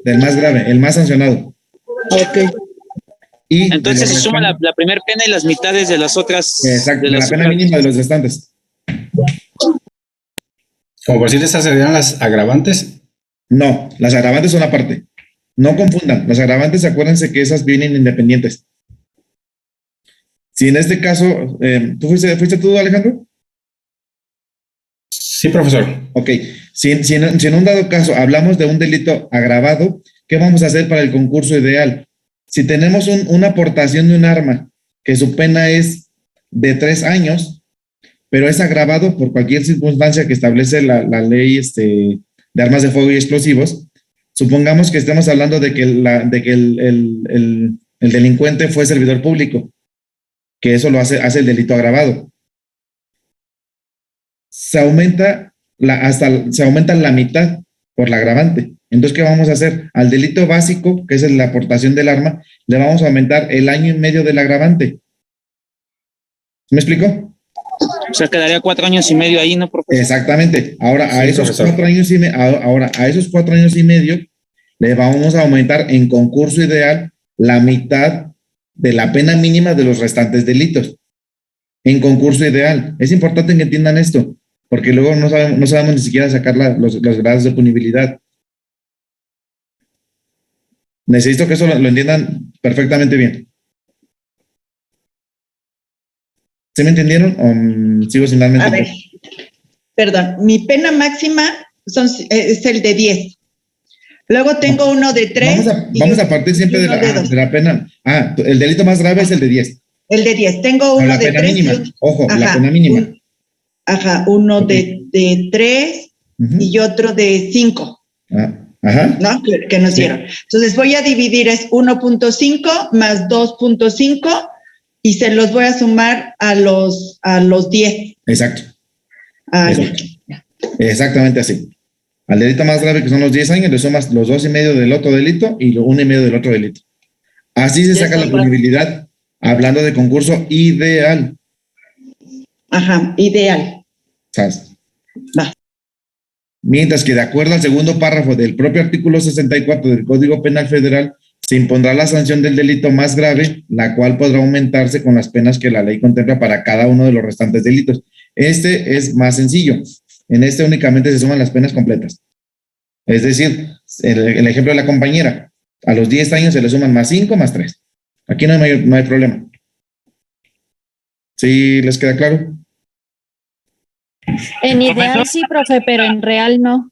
Del más grave, el más sancionado. Ok. Y entonces se suma la primera pena y las mitades de las otras. Exacto, de la pena mínima de los restantes. Como por decir, ¿esas serían las agravantes? No, las agravantes son aparte. No confundan, las agravantes, acuérdense que esas vienen independientes. Si en este caso, ¿fuiste tú, Alejandro? Sí, profesor. Ok, si en un dado caso hablamos de un delito agravado, ¿qué vamos a hacer para el concurso ideal? Si tenemos una aportación de un arma que su pena es de 3 años, pero es agravado por cualquier circunstancia que establece la ley de armas de fuego y explosivos, supongamos que estemos hablando de que el delincuente fue servidor público, que eso lo hace el delito agravado. Se aumenta la mitad por la agravante. Entonces, ¿qué vamos a hacer? Al delito básico, que es la aportación del arma, le vamos a aumentar el año y medio del agravante. ¿Me explico? O sea, quedaría 4 años y medio ahí, ¿no, profesor? Exactamente. Ahora, a Sí, esos profesor. 4 años y a esos 4 años y medio, le vamos a aumentar en concurso ideal la mitad de la pena mínima de los restantes delitos. En concurso ideal. Es importante que entiendan esto, porque luego no sabemos ni siquiera sacar los grados de punibilidad. Necesito que eso lo entiendan perfectamente bien. ¿Sí me entendieron o sigo sin darme a entender? ver, perdón, mi pena máxima es el de 10. Luego tengo uno de 3. Vamos a partir siempre de la pena. El delito más grave es el de 10. El de 10. Tengo uno de 3. La pena mínima. Ojo, la pena mínima. Uno de 3 y otro de 5. ¿No? Que nos dieron. Entonces voy a dividir, es 1.5 más 2.5 y se los voy a sumar a los 10. Exacto. Exactamente así. Al delito más grave, que son los 10 años, le sumas los 2 y medio del otro delito y 1 y medio del otro delito. Así se saca la punibilidad, hablando de concurso ideal. Ideal. ¿Sabes? Mientras que de acuerdo al segundo párrafo del propio artículo 64 del Código Penal Federal, se impondrá la sanción del delito más grave, la cual podrá aumentarse con las penas que la ley contempla para cada uno de los restantes delitos. Este es más sencillo. En este únicamente se suman las penas completas. Es decir, el ejemplo de la compañera, a los 10 años se le suman más 5 más 3. Aquí no hay problema. ¿Sí les queda claro? En ideal sí, profe, pero en real no.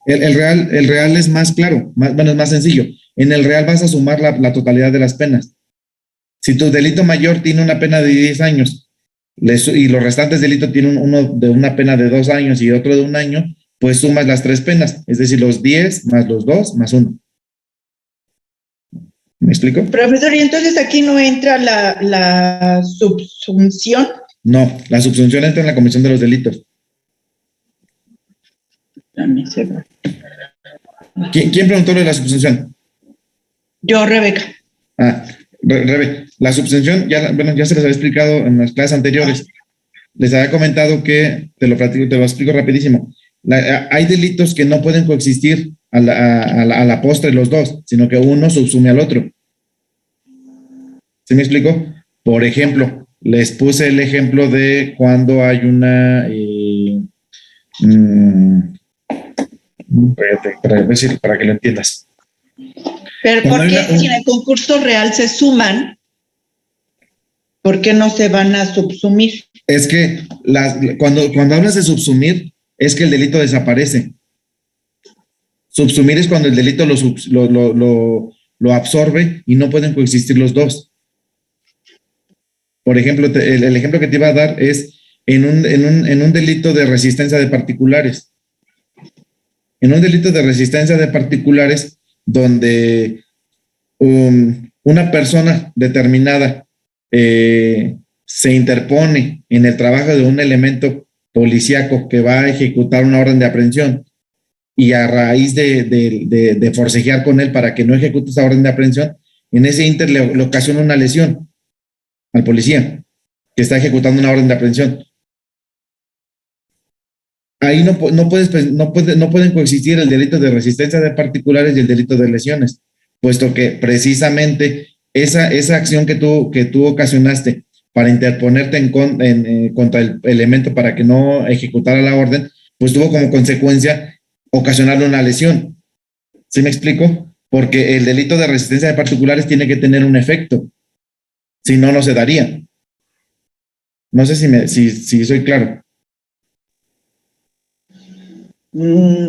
El real es más claro, es más sencillo. En el real vas a sumar la totalidad de las penas. Si tu delito mayor tiene una pena de 10 años y los restantes delitos tienen uno de una pena de 2 años y otro de 1 año, pues sumas las 3 penas, es decir, los 10 más los 2 más 1. ¿Me explico? Profesor, ¿y entonces aquí no entra la subsunción? No, la subsunción entra en la comisión de los delitos. ¿Quién preguntó lo de la subsunción? Yo, Rebeca. Rebe, la subsunción, ya se les había explicado en las clases anteriores. Les había comentado que, te lo explico rapidísimo. Hay delitos que no pueden coexistir a la postre los dos, sino que uno subsume al otro. ¿Sí me explico? Por ejemplo, les puse el ejemplo de cuando hay una... para que lo entiendas. Pero ¿por qué si en el concurso real se suman, por qué no se van a subsumir? Es que cuando hablas de subsumir, es que el delito desaparece. Subsumir es cuando el delito lo absorbe y no pueden coexistir los dos. Por ejemplo, el ejemplo que te iba a dar es en un delito de resistencia de particulares. En un delito de resistencia de particulares, donde una persona determinada se interpone en el trabajo de un elemento policíaco que va a ejecutar una orden de aprehensión y a raíz de forcejear con él para que no ejecute esa orden de aprehensión, en ese inter le ocasiona una lesión al policía que está ejecutando una orden de aprehensión. Ahí no pueden coexistir el delito de resistencia de particulares y el delito de lesiones, puesto que precisamente esa acción que tú ocasionaste para interponerte contra el elemento para que no ejecutara la orden, pues tuvo como consecuencia ocasionarle una lesión. ¿Sí me explico? Porque el delito de resistencia de particulares tiene que tener un efecto, si no, no se daría. No sé si soy claro.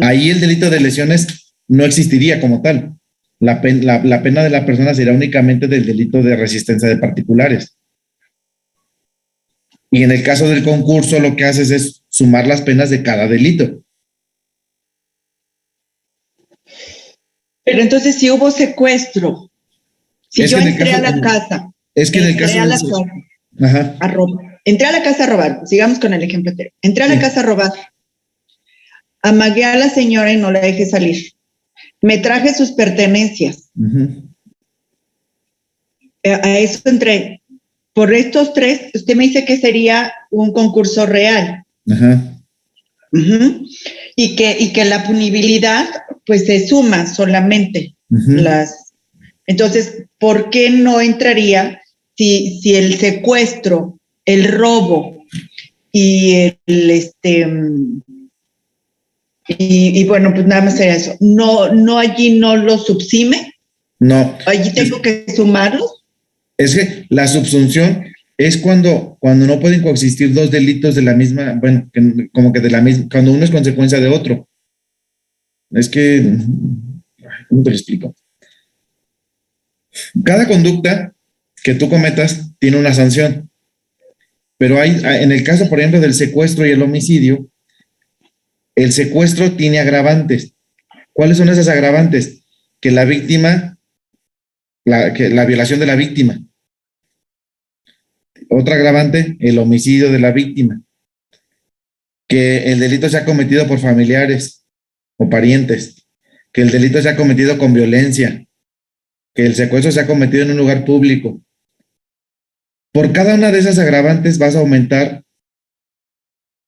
Ahí el delito de lesiones no existiría como tal. La pena de la persona será únicamente del delito de resistencia de particulares. Y en el caso del concurso, lo que haces es sumar las penas de cada delito. Pero entonces, si hubo secuestro, si yo entré a la casa, entré a la casa a robar, sigamos con el ejemplo anterior, entré a la casa a robar, Amagué a la señora y no la dejé salir. Me traje sus pertenencias. A eso entré. Por estos tres, usted me dice que sería un concurso real. Y que la punibilidad, pues, se suma solamente. Entonces, ¿por qué no entraría si el secuestro, el robo y y bueno, pues nada más sería eso? No allí no lo subsime. No. Allí tengo que sumarlos. Es que la subsunción es cuando no pueden coexistir dos delitos de la misma, bueno, como que de la misma, cuando uno es consecuencia de otro. Es que, ¿cómo te lo explico? Cada conducta que tú cometas tiene una sanción, pero en el caso, por ejemplo, del secuestro y el homicidio, el secuestro tiene agravantes. ¿Cuáles son esas agravantes? Que la víctima, que la violación de la víctima. Otra agravante, el homicidio de la víctima. Que el delito sea cometido por familiares o parientes. Que el delito sea cometido con violencia. Que el secuestro sea cometido en un lugar público. Por cada una de esas agravantes vas a aumentar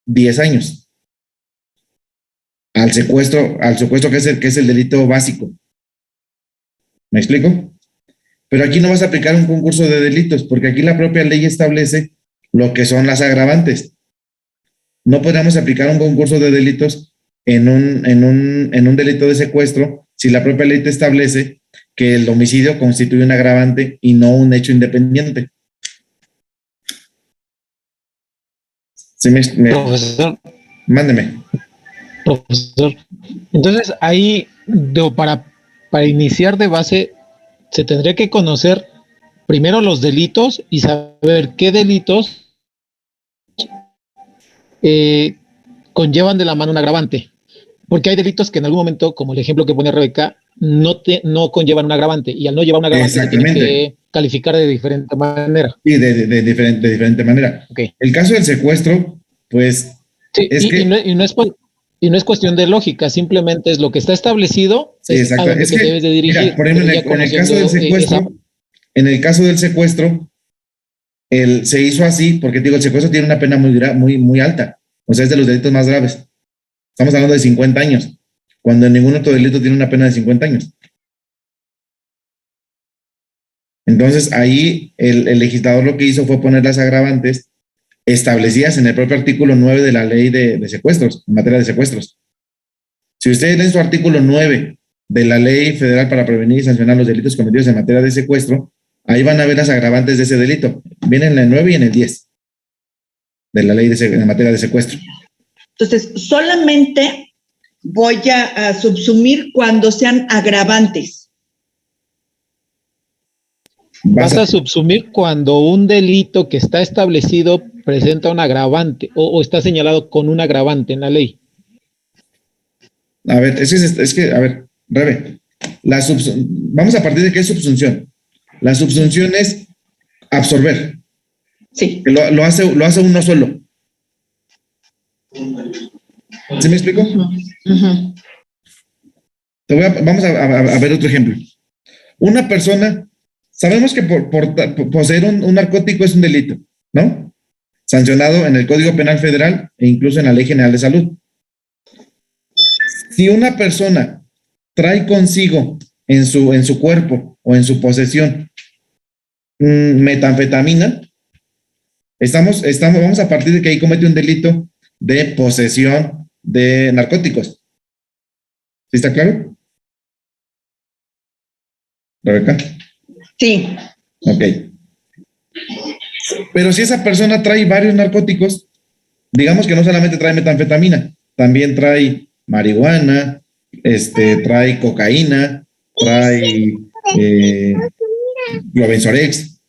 10 años. Al secuestro que es el delito básico. ¿Me explico? Pero aquí no vas a aplicar un concurso de delitos, porque aquí la propia ley establece lo que son las agravantes. No podríamos aplicar un concurso de delitos en un delito de secuestro si la propia ley te establece que el homicidio constituye un agravante y no un hecho independiente. Profesor. Mándeme. Profesor. Entonces, ahí, para iniciar de base, se tendría que conocer primero los delitos y saber qué delitos conllevan de la mano un agravante. Porque hay delitos que en algún momento, como el ejemplo que pone Rebeca, no conllevan un agravante, y al no llevar un agravante se tiene que calificar de diferente manera. Sí, de diferente manera. Okay. El caso del secuestro, pues... Sí, y no es cuestión de lógica, simplemente es lo que está establecido, sí, es a donde te debes de dirigir. Mira, por ejemplo, en el caso del secuestro, se hizo así porque, digo, el secuestro tiene una pena muy alta, o sea, es de los delitos más graves. Estamos hablando de 50 años, cuando ningún otro delito tiene una pena de 50 años. Entonces, ahí el legislador lo que hizo fue poner las agravantes establecidas en el propio artículo 9 de la ley de secuestros, en materia de secuestros. Si ustedes leen su artículo 9 de la ley federal para prevenir y sancionar los delitos cometidos en materia de secuestro, ahí van a ver las agravantes de ese delito. Vienen en el 9 y en el 10 de la ley en materia de secuestro. Entonces, solamente voy a subsumir cuando sean agravantes. Vas a subsumir cuando un delito que está establecido presenta un agravante o está señalado con un agravante en la ley. A ver, es que, a ver, Rebe, vamos a partir de qué es subsunción. La subsunción es absorber. Sí. Lo hace uno solo. ¿Sí me explico? Vamos a ver otro ejemplo. Una persona, sabemos que por poseer un narcótico es un delito, ¿no? Sancionado en el Código Penal Federal e incluso en la Ley General de Salud. Si una persona trae consigo en su cuerpo o en su posesión metanfetamina, vamos a partir de que ahí comete un delito de posesión de narcóticos. ¿Sí está claro? ¿Rebeca? Sí. Ok. Pero si esa persona trae varios narcóticos, digamos que no solamente trae metanfetamina, también trae marihuana, trae cocaína, trae Globenzorex,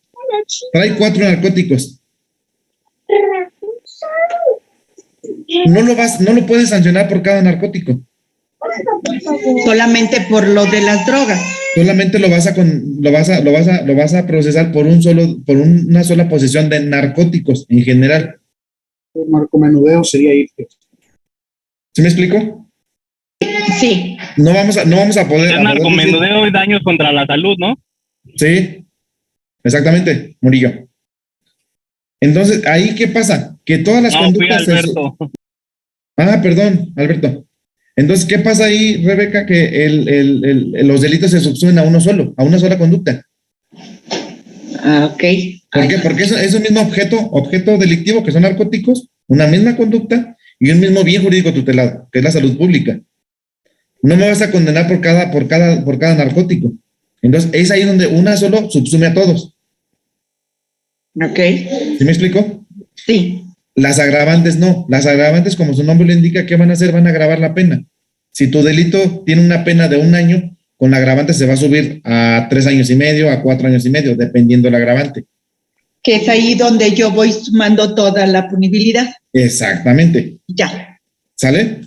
trae 4 narcóticos. No lo puedes sancionar por cada narcótico. Solamente por lo de las drogas. Solamente lo vas a procesar por una sola posesión de narcóticos en general. El narcomenudeo sería irte. ¿Sí me explico? Sí. No vamos a poder. Es narcomenudeo y daños contra la salud, ¿no? Sí, exactamente, Murillo. Entonces, ¿ahí qué pasa? Que todas las conductas... Fui Alberto. Perdón, Alberto. Entonces, ¿qué pasa ahí, Rebeca? Que los delitos se subsumen a uno solo, a una sola conducta. Ok. ¿Por qué? Porque es un mismo objeto delictivo, que son narcóticos, una misma conducta y un mismo bien jurídico tutelado, que es la salud pública. No me vas a condenar por cada narcótico. Entonces, es ahí donde una solo subsume a todos. Ok. ¿Sí me explico? Sí. Las agravantes no. Las agravantes, como su nombre lo indica, ¿qué van a hacer? Van a agravar la pena. Si tu delito tiene una pena de 1 año, con la agravante se va a subir a 3 años y medio, a 4 años y medio, dependiendo del agravante. Que es ahí donde yo voy sumando toda la punibilidad. Exactamente. Ya. ¿Sale?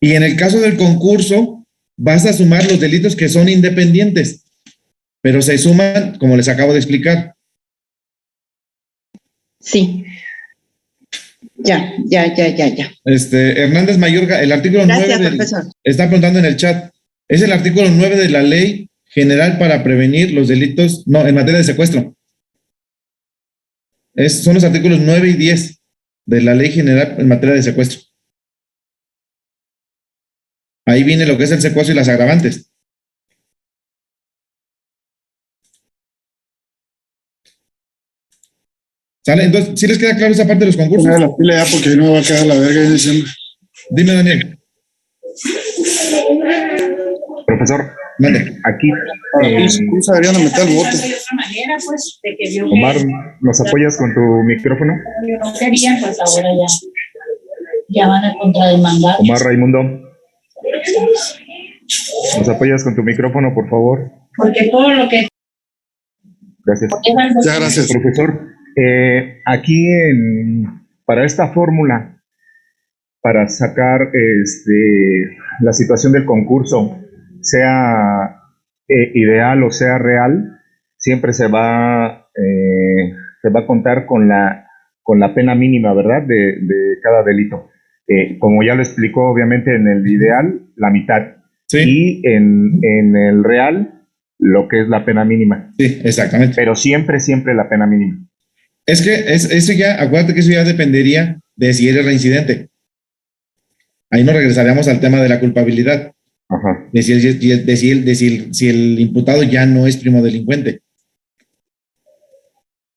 Y en el caso del concurso, vas a sumar los delitos que son independientes, pero se suman, como les acabo de explicar. Sí. Ya. Hernández Mayorga, el artículo Gracias, 9 profesor. está preguntando en el chat, es el artículo 9 de la Ley General para prevenir los delitos, no, en materia de secuestro. Son los artículos 9 y 10 de la Ley General en materia de secuestro. Ahí viene lo que es el secuestro y las agravantes. ¿Sale? Entonces, ¿sí les queda claro esa parte de los concursos? La pila ya porque no va a quedar la verga en diciembre. Dime, Daniel. Profesor, mande. Aquí. ¿Cómo se deberían meter el voto? Omar, ¿nos apoyas con tu micrófono? No querían, pues ahora ya van a contrademandar. Omar Raimundo, ¿nos apoyas con tu micrófono, por favor? Porque todo lo que... Gracias. Ya, gracias. Profesor, aquí para esta fórmula, para sacar la situación del concurso, sea ideal o sea real, siempre se va a contar con la pena mínima, ¿verdad? De cada delito. Como ya lo explicó, obviamente en el ideal, la mitad. Sí. Y en el real, lo que es la pena mínima. Sí, exactamente. Pero siempre la pena mínima. Es que eso ya, acuérdate que eso ya dependería de si eres reincidente. Ahí nos regresaríamos al tema de la culpabilidad. Ajá. De si el imputado ya no es primo delincuente.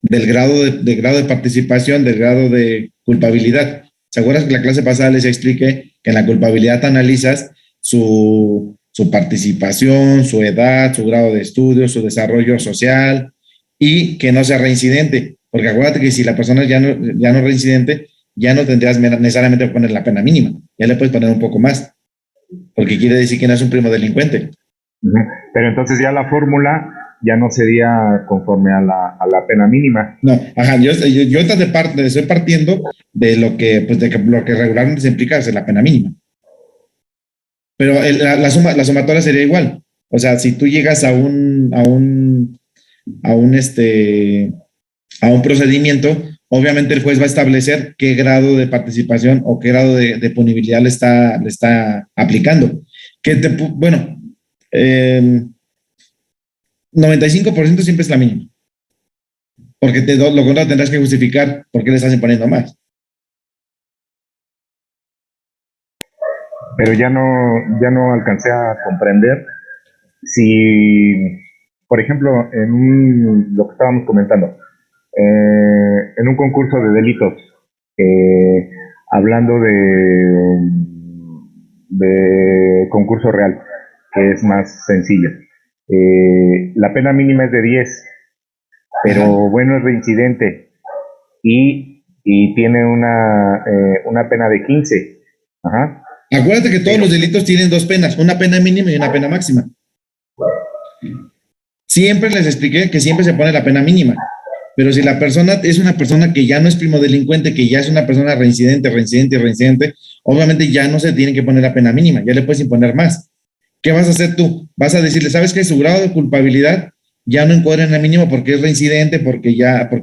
Del grado de participación, del grado de culpabilidad. ¿Se acuerdan que la clase pasada les expliqué que en la culpabilidad analizas su participación, su edad, su grado de estudio, su desarrollo social y que no sea reincidente? Porque acuérdate que si la persona ya no es reincidente, ya no tendrías necesariamente que poner la pena mínima. Ya le puedes poner un poco más. Porque quiere decir que no es un primo delincuente. Pero entonces ya la fórmula ya no sería conforme a la pena mínima. No, ajá, yo estoy partiendo de lo que regularmente se implica hacer la pena mínima. Pero la sumatoria sería igual. O sea, si tú llegas a un procedimiento, obviamente el juez va a establecer qué grado de participación o qué grado de punibilidad le está aplicando. 95% siempre es la mínima. Porque lo contrario tendrás que justificar por qué le estás imponiendo más. Pero ya no alcancé a comprender si, por ejemplo, lo que estábamos comentando, en un concurso de delitos, hablando de concurso real, que es más sencillo, la pena mínima es de 10, pero bueno, es reincidente y tiene una pena de 15. Ajá. Acuérdate que todos los delitos tienen 2 penas, una pena mínima y una pena máxima. Siempre les expliqué que siempre se pone la pena mínima, pero si la persona es una persona que ya no es primo delincuente, que ya es una persona reincidente, obviamente ya no se tiene que poner la pena mínima, ya le puedes imponer más. ¿Qué vas a hacer tú? Vas a decirle, ¿sabes qué? Su grado de culpabilidad ya no encuadra en la mínima porque es reincidente, porque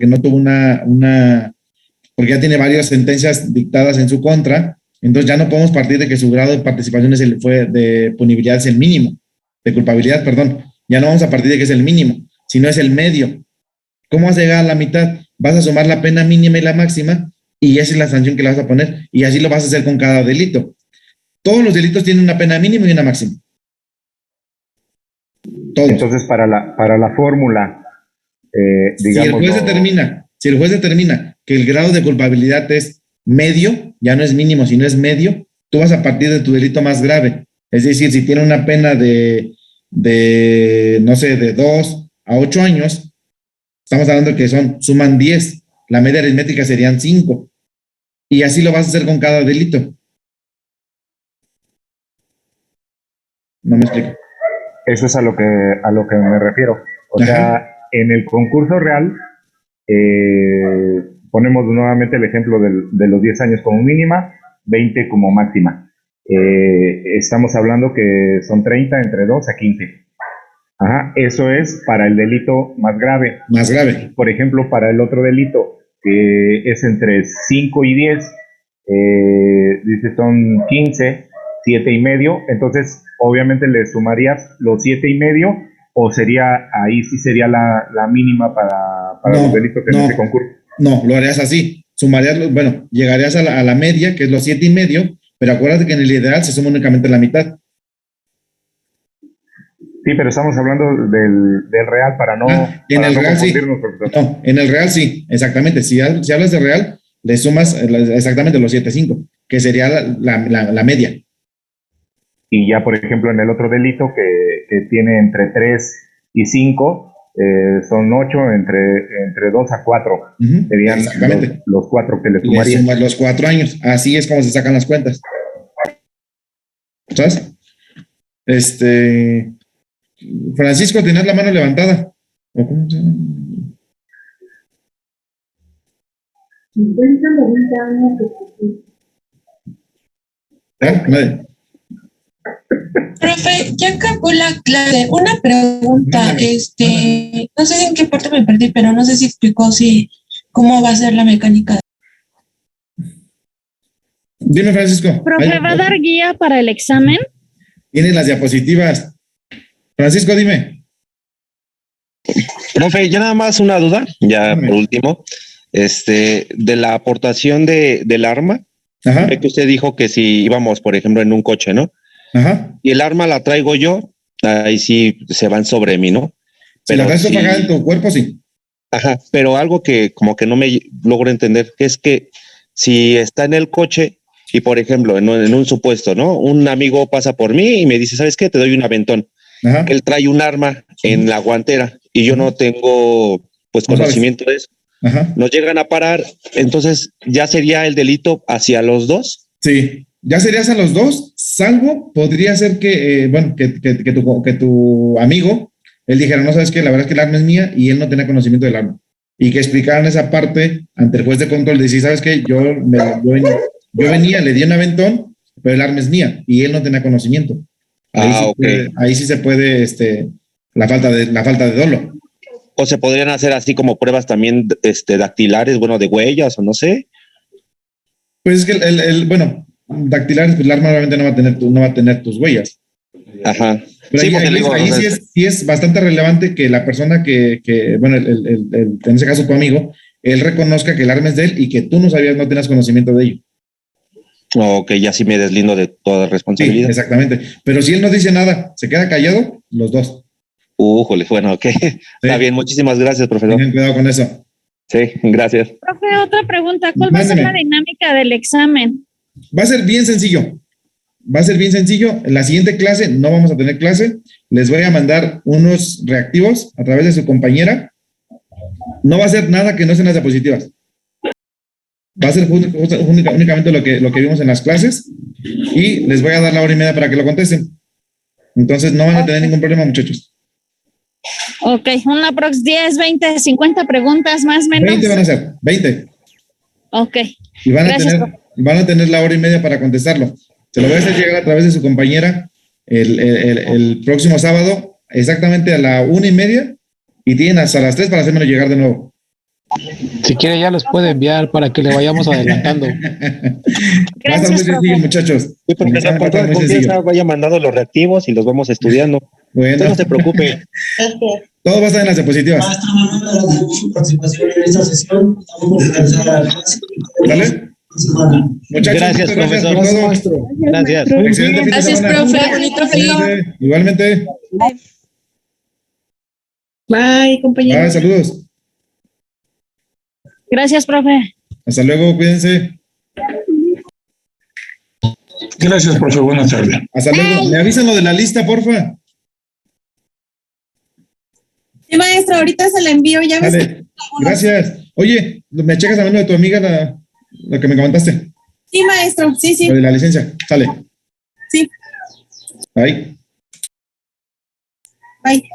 no tuvo porque ya tiene varias sentencias dictadas en su contra, Entonces ya no podemos partir de que su grado de participación de punibilidad es el mínimo, de culpabilidad, perdón. Ya no vamos a partir de que es el mínimo, sino es el medio. ¿Cómo vas a llegar a la mitad? Vas a sumar la pena mínima y la máxima y esa es la sanción que le vas a poner y así lo vas a hacer con cada delito. Todos los delitos tienen una pena mínima y una máxima. Todos. Entonces, para la fórmula, digamos... Si el juez determina que el grado de culpabilidad es medio, ya no es mínimo, sino es medio, tú vas a partir de tu delito más grave. Es decir, si tiene una pena de 2 a 8 años, estamos hablando que suman 10. La media aritmética serían 5. Y así lo vas a hacer con cada delito. No me explico. Eso es a lo que me refiero. O sea, en el concurso real, ponemos nuevamente el ejemplo de los 10 años como mínima, 20 como máxima. Estamos hablando que son 30 entre 2 a 15. Ajá, eso es para el delito más grave. Más grave. Por ejemplo, para el otro delito, que es entre 5 y 10, dice son 15, 7 y medio, entonces obviamente le sumarías los 7 y medio, o ahí sí sería la mínima para los delitos en ese concurso. No, lo harías así. Sumarías, llegarías a la media, que es los 7 y medio, pero acuérdate que en el ideal se suma únicamente la mitad. Sí, pero estamos hablando del real para no... en el real sí. No, en el real sí, exactamente. Si hablas de real, le sumas exactamente los 7.5, que sería la media. Y ya, por ejemplo, en el otro delito que tiene entre 3 y 5, son 8, entre 2 a 4. Serían los 4 que le sumarían. Le sumas los 4 años. Así es como se sacan las cuentas. ¿Sabes? Francisco, ¿tienes la mano levantada? ¿O cómo se llama? 50, 90 años. Nadie. Profe, ya acabó la clase. Una pregunta, no sé en qué parte me perdí, pero no sé si explicó cómo va a ser la mecánica. Dime, Francisco. Profe, ¿va a dar guía para el examen? Tiene las diapositivas. Francisco, dime. Profe, ya nada más una duda, ya por último, de la aportación del arma. Ajá. Que usted dijo que si íbamos, por ejemplo, en un coche, ¿no? Ajá. Y el arma la traigo yo, ahí sí se van sobre mí, ¿no? Pero si la traes pagada en tu cuerpo, sí. Ajá, pero algo que como que no me logro entender es que si está en el coche y, por ejemplo, en un supuesto, ¿no? Un amigo pasa por mí y me dice, ¿sabes qué? Te doy un aventón. Ajá. Él trae un arma en la guantera y yo no tengo, pues, conocimiento de eso. Ajá. Nos llegan a parar, entonces, ¿ya sería el delito hacia los dos? Sí, ya serías a los dos, salvo podría ser que, que tu amigo, él dijera, no, sabes qué, la verdad es que el arma es mía y él no tenía conocimiento del arma. Y que explicaran esa parte ante el juez de control, de decir, ¿sabes qué? Yo venía, le di un aventón, pero el arma es mía y él no tenía conocimiento. Ahí sí se puede, la falta de dolo. O se podrían hacer así como pruebas también, dactilares, de huellas o no sé. Pues es que dactilares, pues el arma obviamente no va a tener tus huellas. Ajá. Pero ahí sí es bastante relevante que la persona en ese caso tu amigo, él reconozca que el arma es de él y que tú no tenías conocimiento de ello. Ok, ya sí me deslindo de toda responsabilidad. Sí, exactamente. Pero si él no dice nada, se queda callado, los dos. Bueno, ok. Sí. Está bien, muchísimas gracias, profesor. Tengan cuidado con eso. Sí, gracias. Profe, otra pregunta. ¿Cuál va a ser la dinámica del examen? Va a ser bien sencillo. En la siguiente clase no vamos a tener clase. Les voy a mandar unos reactivos a través de su compañera. No va a ser nada que no sean las diapositivas. Va a ser únicamente lo que vimos en las clases y les voy a dar la hora y media para que lo contesten. Entonces no van a tener ningún problema, muchachos. Ok, una prox 10, 20, 50 preguntas más o menos. 20 van a ser, 20. Ok. Y van a tener la hora y media para contestarlo. Se lo voy a hacer llegar a través de su compañera el próximo sábado, exactamente a la 1:30, y tienen hasta las 3 para hacérmelo llegar de nuevo. Si quiere ya los puede enviar para que le vayamos adelantando. Gracias, muchachos. Sí, porque la cuando confianza vaya mandando los reactivos y los vamos estudiando. Bueno. Usted no se preocupe. Todo va a estar en las diapositivas. Maestro Manuel, agradecemos su participación en esta sesión. Estamos por finalizar la clase. ¿Dale? Muchachos, Gracias, profesor. Por todo. Gracias. Excelente fin de Gracias, semana. profe. Bonito fin. Igualmente. Bye, compañero. Bye, saludos. Gracias, profe. Hasta luego, cuídense. Gracias, profe. Buenas tardes. Hasta luego. Me avisan lo de la lista, porfa. Sí, maestro, ahorita se la envío, ya ves. Dale. Gracias. Oye, ¿me checas a mano de tu amiga la que me comentaste? Sí, maestro, sí, sí. Lo de la licencia. Sale. Sí. Bye. Bye.